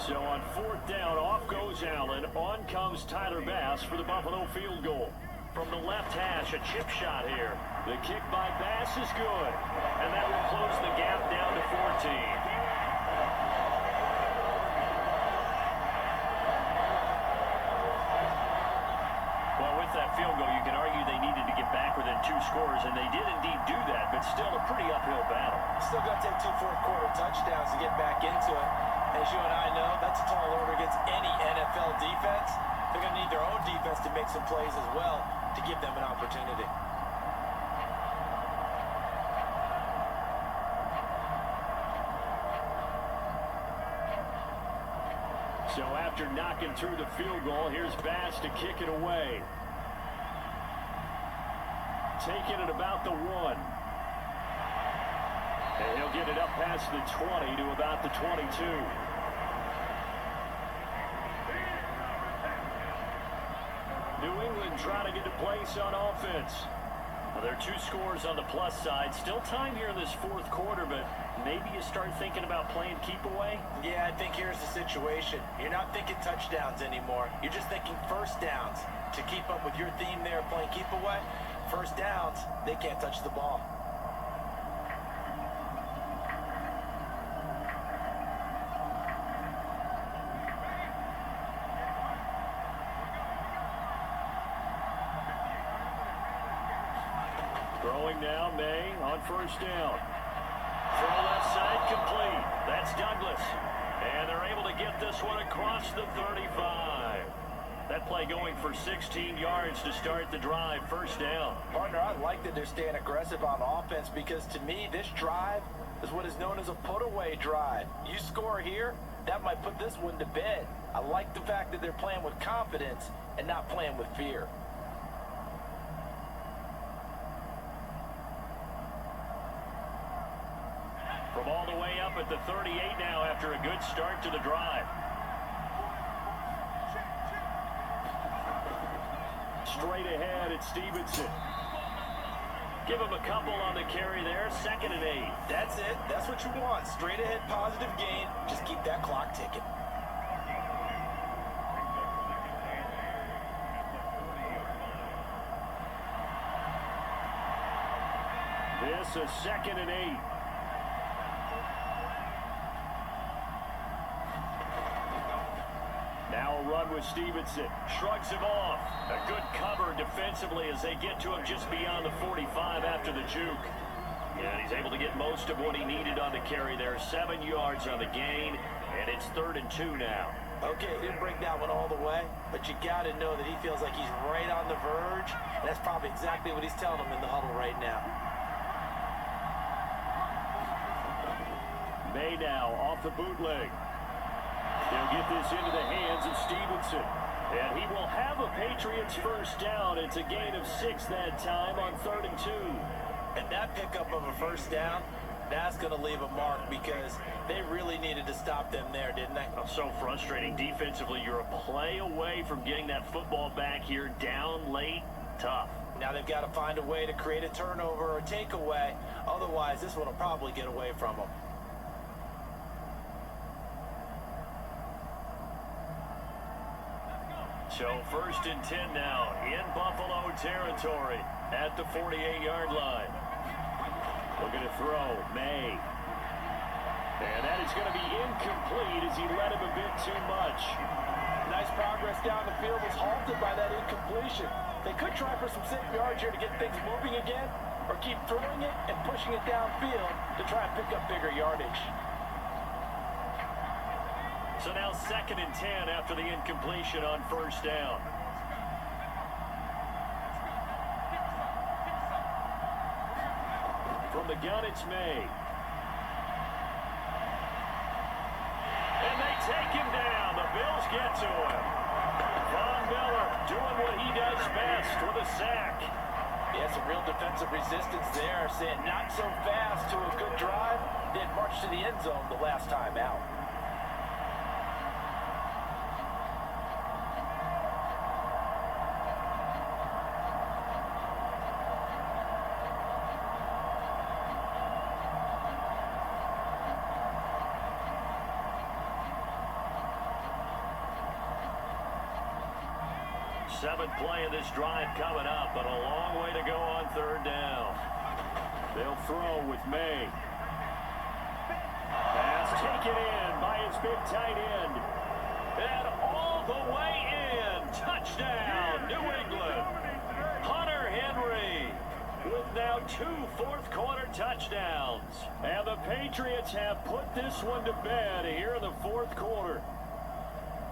So on 4th down, off goes Allen. On comes Tyler Bass for the Buffalo field goal. From the left hash, a chip shot here. The kick by Bass is good. And that will close the gap down to 14. Well, with that field goal, you can argue they needed to get back within 2 scores, and they did indeed do that, but still a pretty uphill battle. Still got to take 2 fourth-quarter touchdowns to get back into it. As you and I know, that's a tall order against any NFL defense. They're going to need their own defense to make some plays as well to give them an opportunity. So after after knocking through the field goal. Here's Bass to kick it away. Taking it about the 1. And he'll get it up past the 20 to about the 22. New England trying to get a place on offense. Well, there are 2 scores on the plus side. Still time here in this fourth quarter, but maybe you start thinking about playing keep away? Yeah, I think here's the situation. You're not thinking touchdowns anymore. You're just thinking first downs. To keep up with your theme there, playing keep away, first downs, they can't touch the ball. Throwing now, May on first down. Throw left side complete. That's Douglas. And they're able to get this one across the 35. That play going for 16 yards to start the drive. First down. Partner, I like that they're staying aggressive on offense because to me, this drive is what is known as a put-away drive. You score here, that might put this one to bed. I like the fact that they're playing with confidence and not playing with fear. From all the way up at the 38 now after a good start to the drive. Straight ahead, it's Stevenson. Give him a couple on the carry there. 2nd and 8. That's it. That's what you want. Straight ahead, positive gain. Just keep that clock ticking. This is 2nd and 8. Now a run with Stevenson. Shrugs him off. A good cover defensively as they get to him just beyond the 45 after the juke. And he's able to get most of what he needed on the carry there. 7 yards on the gain, and it's 3rd and 2 now. Okay, didn't break that one all the way, but you got to know that he feels like he's right on the verge. And that's probably exactly what he's telling him in the huddle right now. May now off the bootleg. They'll get this into the hands of Stevenson. And he will have a Patriots first down. It's a gain of 6 that time on 3rd and 2. And that pickup of a first down, that's going to leave a mark because they really needed to stop them there, didn't they? So frustrating defensively. You're a play away from getting that football back here down late. Tough. Now they've got to find a way to create a turnover or a takeaway. Otherwise, this one will probably get away from them. So 1st and 10 now in Buffalo territory at the 48-yard line. Looking to throw, May. And that is going to be incomplete as he led him a bit too much. Nice progress down the field was halted by that incompletion. They could try for some safe yards here to get things moving again, or keep throwing it and pushing it downfield to try and pick up bigger yardage. So now 2nd and 10 after the incompletion on first down. From the gun, it's May. And they take him down. The Bills get to him. Von Miller doing what he does best with a sack. Yeah, some real defensive resistance there, saying not so fast to a good drive, then march to the end zone the last time out. Seventh play of this drive coming up, but a long way to go on 3rd down. They'll throw with May. Pass taken in by his big tight end. And all the way in. Touchdown, New England. Hunter Henry with now 2 fourth-quarter touchdowns. And the Patriots have put this one to bed here in the 4th quarter.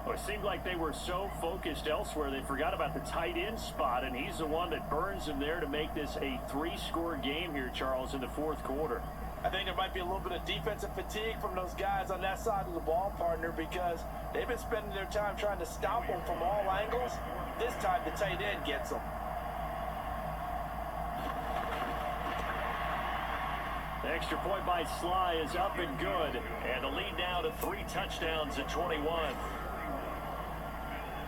Well, it seemed like they were so focused elsewhere they forgot about the tight end spot, and he's the one that burns them there to make this a 3-score game here, Charles, in the 4th quarter. I think there might be a little bit of defensive fatigue from those guys on that side of the ball, partner, because they've been spending their time trying to stop them from all angles. This time the tight end gets them. The extra point by Sly is up and good, and the lead now to 3 touchdowns at 21.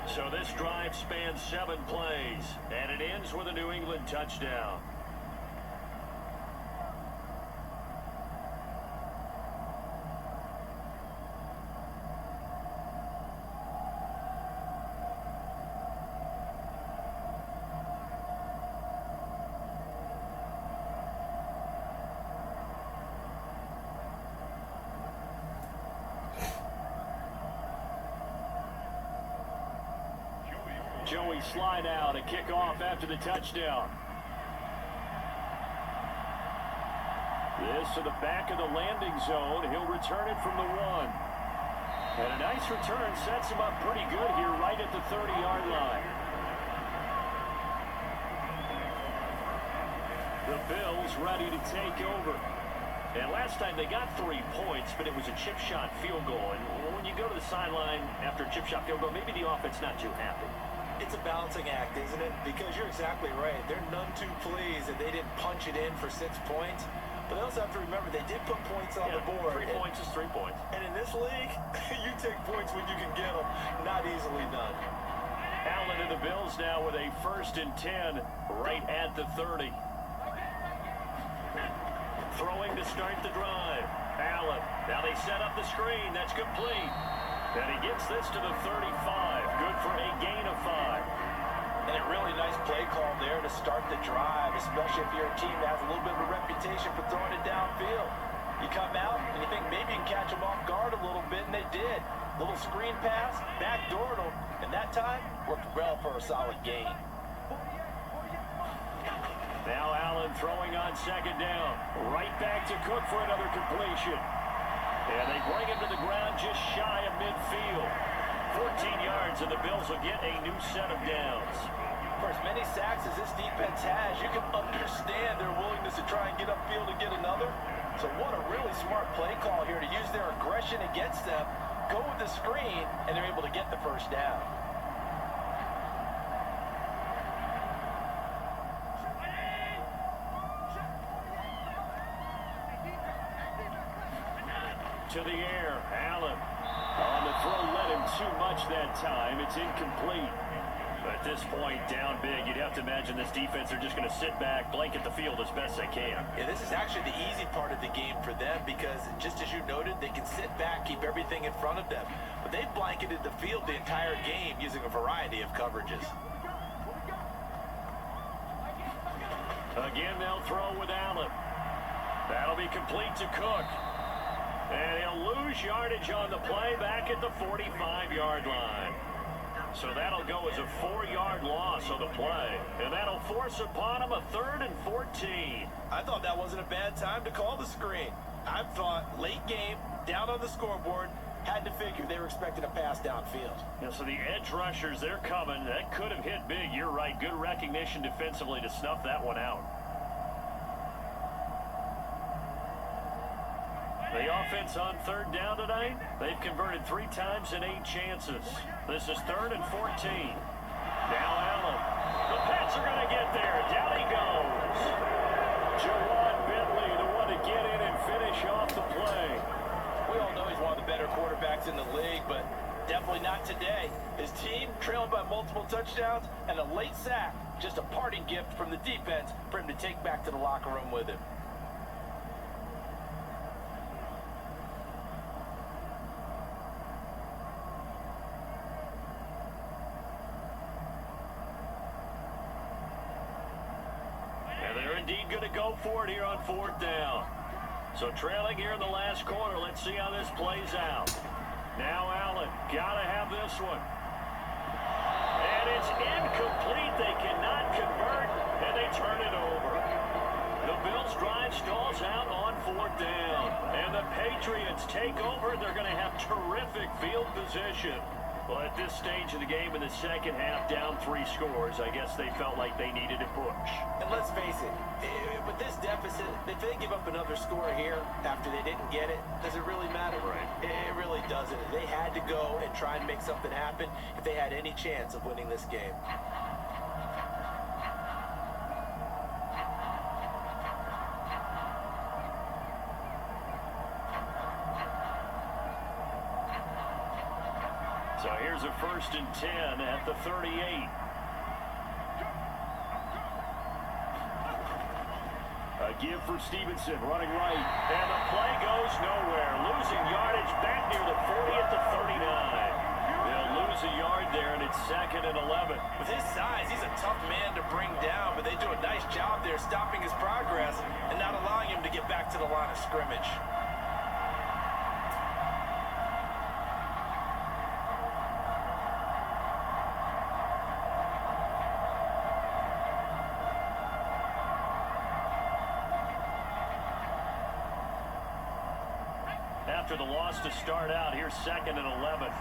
So this drive spans 7 plays, and it ends with a New England touchdown. Joey Sly now to kick off after the touchdown. This to the back of the landing zone. He'll return it from the 1. And a nice return sets him up pretty good here right at the 30-yard line. The Bills ready to take over. And last time they got 3 points, but it was a chip shot field goal. And when you go to the sideline after a chip shot field goal, maybe the offense not too happy. It's a balancing act, isn't it? Because you're exactly right. They're none too pleased that they didn't punch it in for 6 points. But they also have to remember they did put points on the board. 3 points is 3 points. And in this league, you take points when you can get them. Not easily done. Allen and the Bills now with a 1st and 10 right at the 30. Throwing to start the drive. Allen. Now they set up the screen. That's complete. And he gets this to the 35. Good for a gain of 5. And a really nice play call there to start the drive, especially if you're a team that has a little bit of a reputation for throwing it downfield. You come out and you think maybe you can catch them off guard a little bit, and they did. Little screen pass, backdoored them, and that time worked well for a solid gain. Now Allen throwing on 2nd down. Right back to Cook for another completion. And they bring him to the ground just shy of midfield. 14 yards, and the Bills will get a new set of downs. For as many sacks as this defense has, you can understand their willingness to try and get upfield and get another. So what a really smart play call here to use their aggression against them, go with the screen, and they're able to get the 1st down. To the air, Allen. On the throw, led him too much that time. It's incomplete. At this point, down big, you'd have to imagine this defense are just going to sit back, blanket the field as best they can. Yeah, this is actually the easy part of the game for them because, just as you noted, they can sit back, keep everything in front of them. But they've blanketed the field the entire game using a variety of coverages. Again, they'll throw with Allen. That'll be complete to Cook. And he'll lose yardage on the play back at the 45-yard line. So that'll go as a 4-yard loss on the play. And that'll force upon him a 3rd and 14. I thought that wasn't a bad time to call the screen. I thought late game, down on the scoreboard, had to figure they were expecting a pass downfield. Yeah, so the edge rushers, they're coming. That could have hit big. You're right. Good recognition defensively to snuff that one out. The offense on 3rd down tonight, they've converted 3 times in 8 chances. This is 3rd and 14. Now Allen. The Pats are going to get there. Down he goes. Jawan Bentley, the one to get in and finish off the play. We all know he's one of the better quarterbacks in the league, but definitely not today. His team trailing by multiple touchdowns and a late sack. Just a parting gift from the defense for him to take back to the locker room with him. Indeed going to go for it here on 4th down. So trailing here in the last quarter. Let's see how this plays out. Now Allen, gotta have this one. And it's incomplete. They cannot convert, and they turn it over. The Bills drive stalls out on 4th down. And the Patriots take over. They're going to have terrific field position. Well, at this stage of the game in the second half, down 3 scores, I guess they felt like they needed to push. And let's face it, with this deficit, if they give up another score here after they didn't get it, does it really matter? Right. It really doesn't. They had to go and try and make something happen if they had any chance of winning this game. So here's a 1st and 10 at the 38. A give for Stevenson, running right, and the play goes nowhere. Losing yardage back near the 40 at the 39. They'll lose a yard there, and it's 2nd and 11. With his size, he's a tough man to bring down, but they do a nice job there stopping his progress and not allowing him to get back to the line of scrimmage. After the loss to start out, here's 2nd and 11.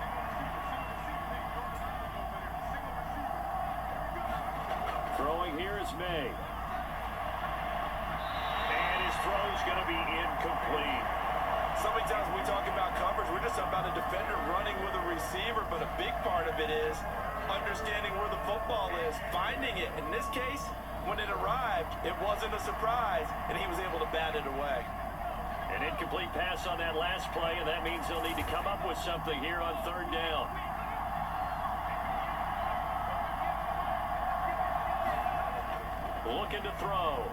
Throwing here is May. And his throw's going to be incomplete. So many times when we talk about coverage, we're just about a defender running with a receiver, but a big part of it is understanding where the football is, finding it. In this case, when it arrived, it wasn't a surprise, and he was able to bat it away. An incomplete pass on that last play, and that means they'll need to come up with something here on 3rd down. Looking to throw.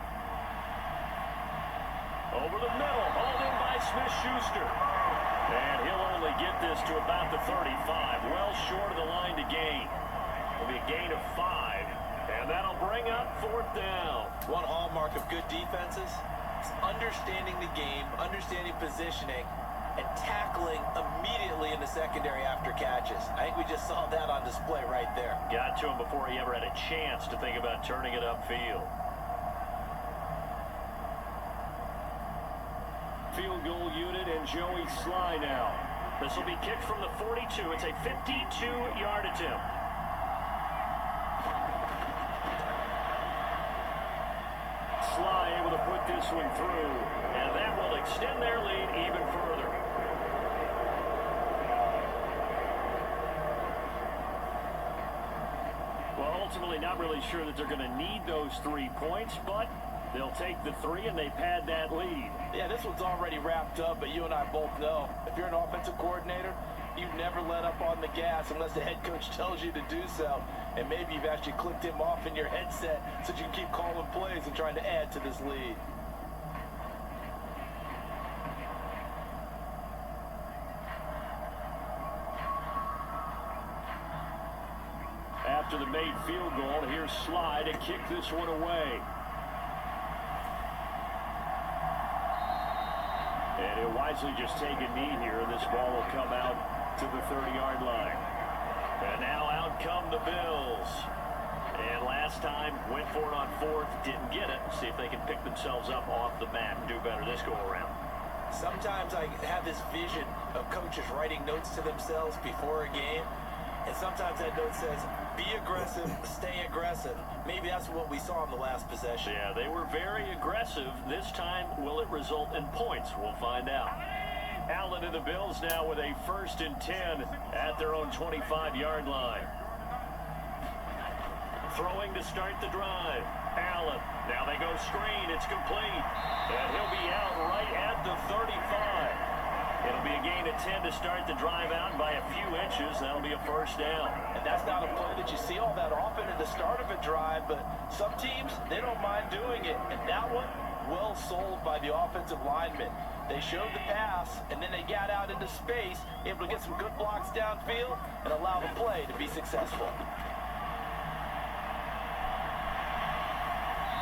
Over the middle, hauled in by Smith-Schuster. And he'll only get this to about the 35, well short of the line to gain. It'll be a gain of 5, and that'll bring up 4th down. One hallmark of good defenses is understanding the game, understanding positioning, and tackling immediately in the secondary after catches. I think we just saw that on display right there. Got to him before he ever had a chance to think about turning it upfield. Field goal unit and Joey Sly now. This will be kicked from the 42. It's a 52-yard attempt. Sly able to put this one through, and that will extend their lead even further. Well, ultimately not really sure that they're going to need those 3 points, but they'll take the 3 and they pad that lead. Yeah, this one's already wrapped up, but you and I both know if you're an offensive coordinator, you never let up on the gas unless the head coach tells you to do so. And maybe you've actually clicked him off in your headset so you can keep calling plays and trying to add to this lead. After the made field goal, here's Sly to kick this one away. And he'll wisely just take a knee here, and this ball will come out to the 30-yard line. And now out come the Bills. And last time, went for it on 4th, didn't get it. See if they can pick themselves up off the mat and do better this go-around. Sometimes I have this vision of coaches writing notes to themselves before a game, and sometimes that note says, be aggressive, stay aggressive. Maybe that's what we saw in the last possession. Yeah, they were very aggressive. This time, will it result in points? We'll find out. Allen and the Bills now with a 1st and 10 at their own 25-yard line. Throwing to start the drive. Allen. Now they go screen. It's complete. And he'll be out right at the 35. It'll be a gain of 10 to start the drive out by a few inches. That'll be a 1st down. And that's not a play that you see all that often at the start of a drive, but some teams, they don't mind doing it. And that one, well sold by the offensive lineman. They showed the pass, and then they got out into space, able to get some good blocks downfield and allow the play to be successful.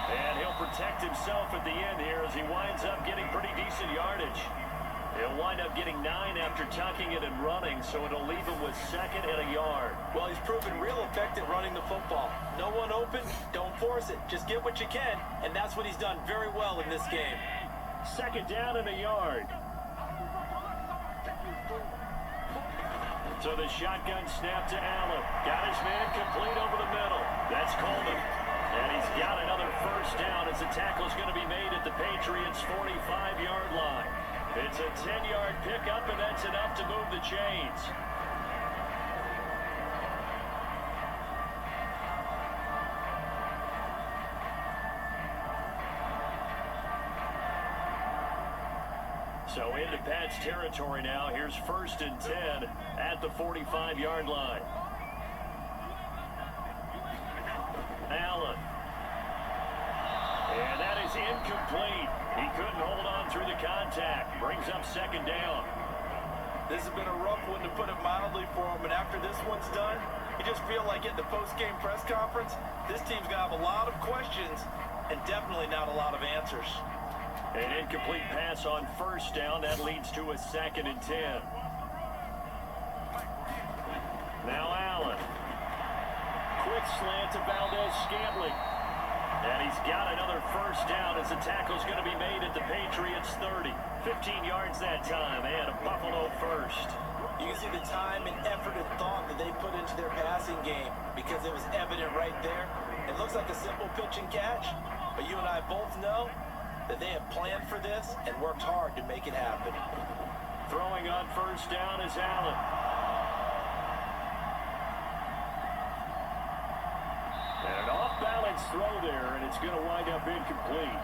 And he'll protect himself at the end here as he winds up getting pretty decent yardage. He'll wind up getting 9 after tucking it and running, so it'll leave him with 2nd and a yard. Well, he's proven real effective running the football. No one open, don't force it. Just get what you can, and that's what he's done very well in this game. 2nd down and a yard. So the shotgun snap to Allen. Got his man complete over the middle. That's Coleman. And he's got another first down as the tackle's going to be made at the Patriots' 45-yard line. It's a 10-yard pickup, and that's enough to move the chains. So into Pat's territory now. Here's 1st and 10 at the 45-yard line. Allen. And that is incomplete. He couldn't hold on through the contact. Brings up 2nd down. This has been a rough one, to put it mildly, for him. And after this one's done, you just feel like at the post-game press conference, this team's going to have a lot of questions and definitely not a lot of answers. An incomplete pass on 1st down. That leads to a 2nd and 10. Now Allen. Quick slant to Valdez-Scantling. And he's got another first down as the tackle's going to be made at the Patriots' 30. 15 yards that time, and a Buffalo first. You can see the time and effort and thought that they put into their passing game, because it was evident right there. It looks like a simple pitch and catch, but you and I both know that they have planned for this and worked hard to make it happen. Throwing on 1st down is Allen. And an off-balance throw there, and it's going to wind up incomplete.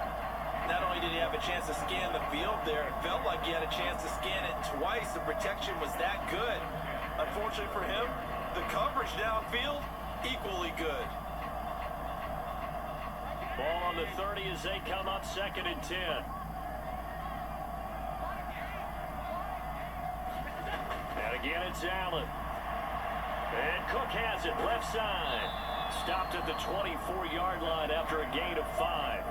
Not only did he have a chance to scan the field there, it felt like he had a chance to scan it twice. The protection was that good. Unfortunately for him, the coverage downfield, equally good. Ball on the 30 as they come up 2nd and 10. And again, it's Allen. And Cook has it, left side. Stopped at the 24-yard line after a gain of 5.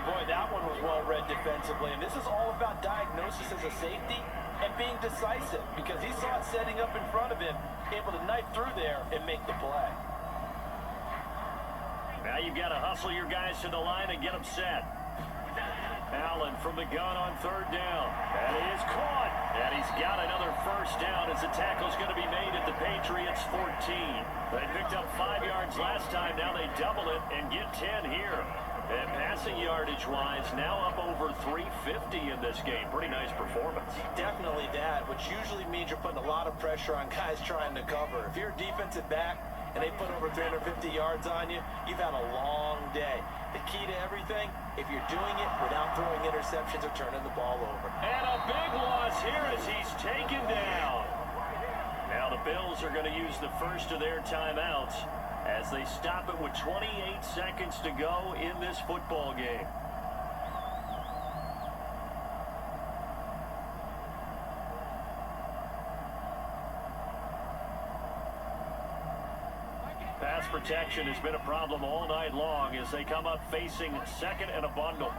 Boy, that one was well read defensively. And this is all about diagnosis as a safety and being decisive, because he saw it setting up in front of him, able to knife through there and make the play. Now you've got to hustle your guys to the line and get them set. Allen from the gun on 3rd down. That is caught. And he's got another first down as the tackle's going to be made at the Patriots' 14. They picked up 5 yards last time. Now they double it and get 10 here. And passing yardage-wise, now up over 350 in this game. Pretty nice performance. Definitely that, which usually means you're putting a lot of pressure on guys trying to cover. If you're a defensive back and they put over 350 yards on you, you've had a long day. The key to everything, if you're doing it without throwing interceptions or turning the ball over. And a big loss here as he's taken down. Now the Bills are going to use the first of their timeouts as they stop it with 28 seconds to go in this football game. Pass protection has been a problem all night long as they come up facing 2nd and a bundle.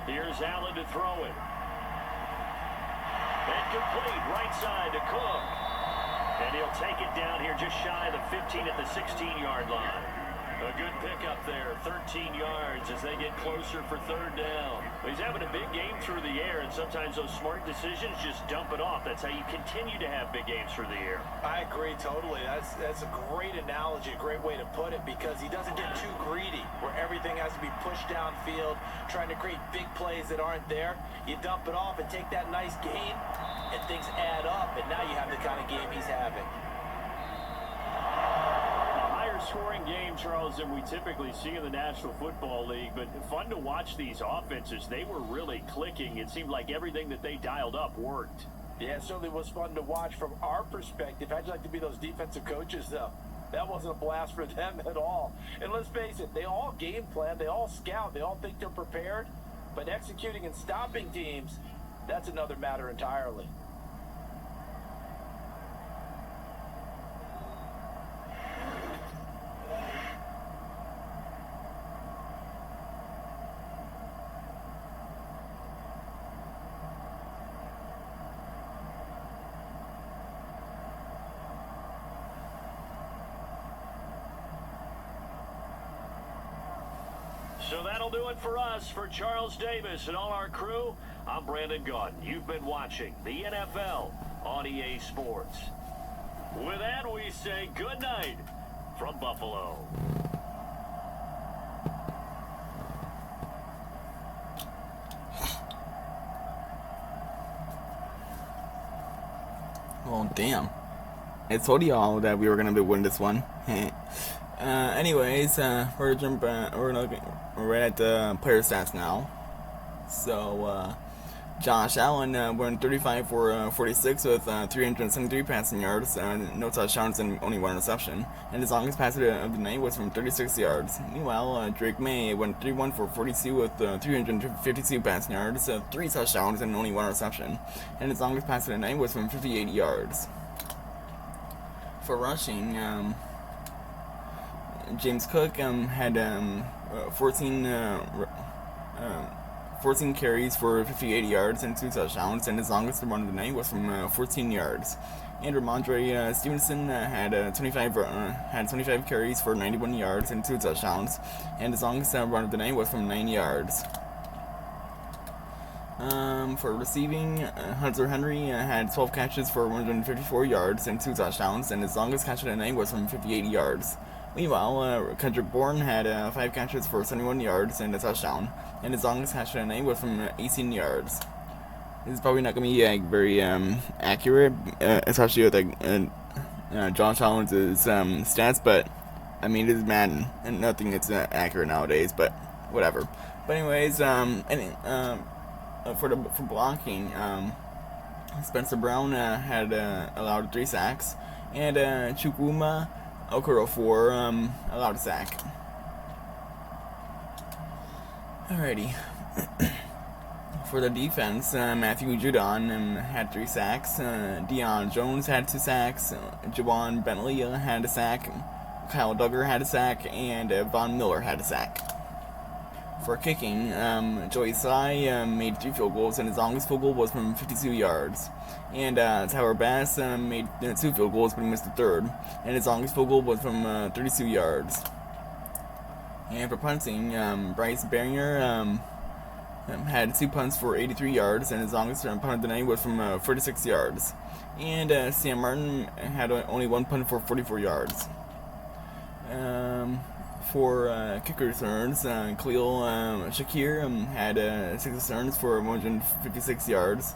Here's Allen to throw it. Incomplete, right side to Cook. And he'll take it down here just shy of the 15 at the 16-yard line. A good pickup there, 13 yards as they get closer for 3rd down. He's having a big game through the air, and sometimes those smart decisions just dump it off. That's how you continue to have big games through the air. I agree totally. That's a great analogy, a great way to put it, because he doesn't get too greedy where everything has to be pushed downfield, trying to create big plays that aren't there. You dump it off and take that nice gain, and things add up, and now you have the kind of game he's having. Scoring game, Charles, than we typically see in the National Football League, but fun to watch these offenses. They were really clicking. It seemed like everything that they dialed up worked. Yeah, it certainly was fun to watch from our perspective. How'd you like to be those defensive coaches, though? That wasn't a blast for them at all. And let's face it, they all game plan, they all scout, they all think they're prepared, but executing and stopping teams, that's another matter entirely. So that'll do it for us. For Charles Davis and all our crew, I'm Brandon Gaudin. You've been watching the NFL on EA Sports. With that, we say good night from Buffalo. Well, damn. I told y'all that we were gonna win this one. Anyways, we're at the player stats now. So, Josh Allen went 35 for 46 with 373 passing yards, no touchdowns, and only one interception. And his longest pass of the night was from 36 yards. Meanwhile, Drake May went 31 for 42 with 352 passing yards, 3 touchdowns, and only one interception. And his longest pass of the night was from 58 yards. For rushing, James Cook had 14 carries for 58 yards and 2 touchdowns, and his longest run of the night was from 14 yards. And Ramondre Stevenson had 25 carries for 91 yards and 2 touchdowns, and his longest run of the night was from 9 yards. For receiving, Hunter Henry had 12 catches for 154 yards and 2 touchdowns, and his longest catch of the night was from 58 yards. Meanwhile, Kendrick Bourne had 5 catches for 71 yards and a touchdown, and his longest catch of the night was from 18 yards. This is probably not going to be very accurate, especially with Josh Allen's stats, but I mean, it is Madden, and nothing is accurate nowadays, but whatever. But anyways, for blocking, Spencer Brown had allowed 3 sacks, and Chukwuma Okorofor allowed a sack. Alrighty. For the defense, Matthew Judon had 3 sacks, Deion Jones had 2 sacks, Jawan Bentley had a sack, Kyle Duggar had a sack, and Von Miller had a sack. For kicking, Joey Tsai made 3 field goals, and his longest field goal was from 52 yards. And Tyler Bass made 2 field goals, but he missed the third, and his longest field goal was from 32 yards. And for punting, Bryce Barrier had 2 punts for 83 yards, and his longest punt of the night was from 46 yards. And Sam Martin had only 1 punt for 44 yards. For kicker returns, Khalil Shakir had 6 returns for 156 yards,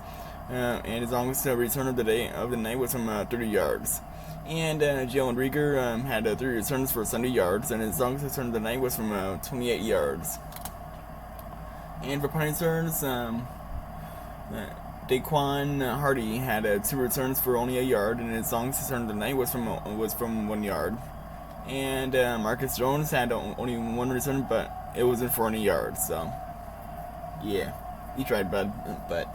and his longest return of the night was from 30 yards. And Jalen Rieger had 3 returns for 70 yards, and his longest return of the night was from 28 yards. And for punt returns, Daquan Hardy had 2 returns for only 1 yard, and his longest return of the night was from 1 yard. And Marcus Jones had only 1 return, but it wasn't for any yards, so yeah, he tried, bud, but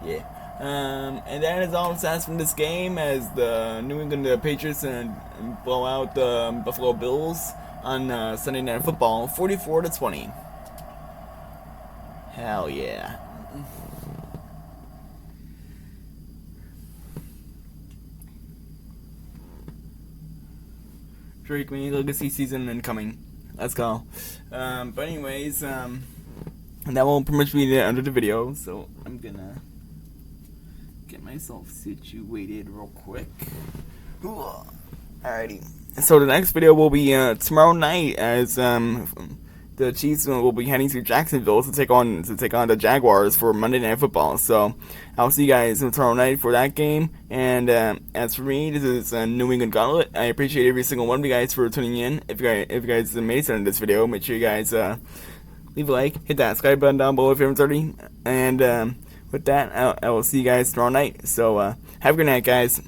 yeah. And that is all the stats from this game, as the New England Patriots blow out the Buffalo Bills on Sunday Night Football, 44-20. Hell yeah. Drake May Legacy season incoming. Let's go. But anyways, that will pretty much be the end of the video, so I'm gonna get myself situated real quick. Alrighty. So the next video will be tomorrow night, as the Chiefs will be heading to Jacksonville to take on the Jaguars for Monday Night Football. So I'll see you guys tomorrow night for that game. And as for me, this is New England Gauntlet. I appreciate every single one of you guys for tuning in. If you guys made it to this video, make sure you guys leave a like, hit that subscribe button down below if you haven't already. And with that, I will see you guys tomorrow night. So have a good night, guys.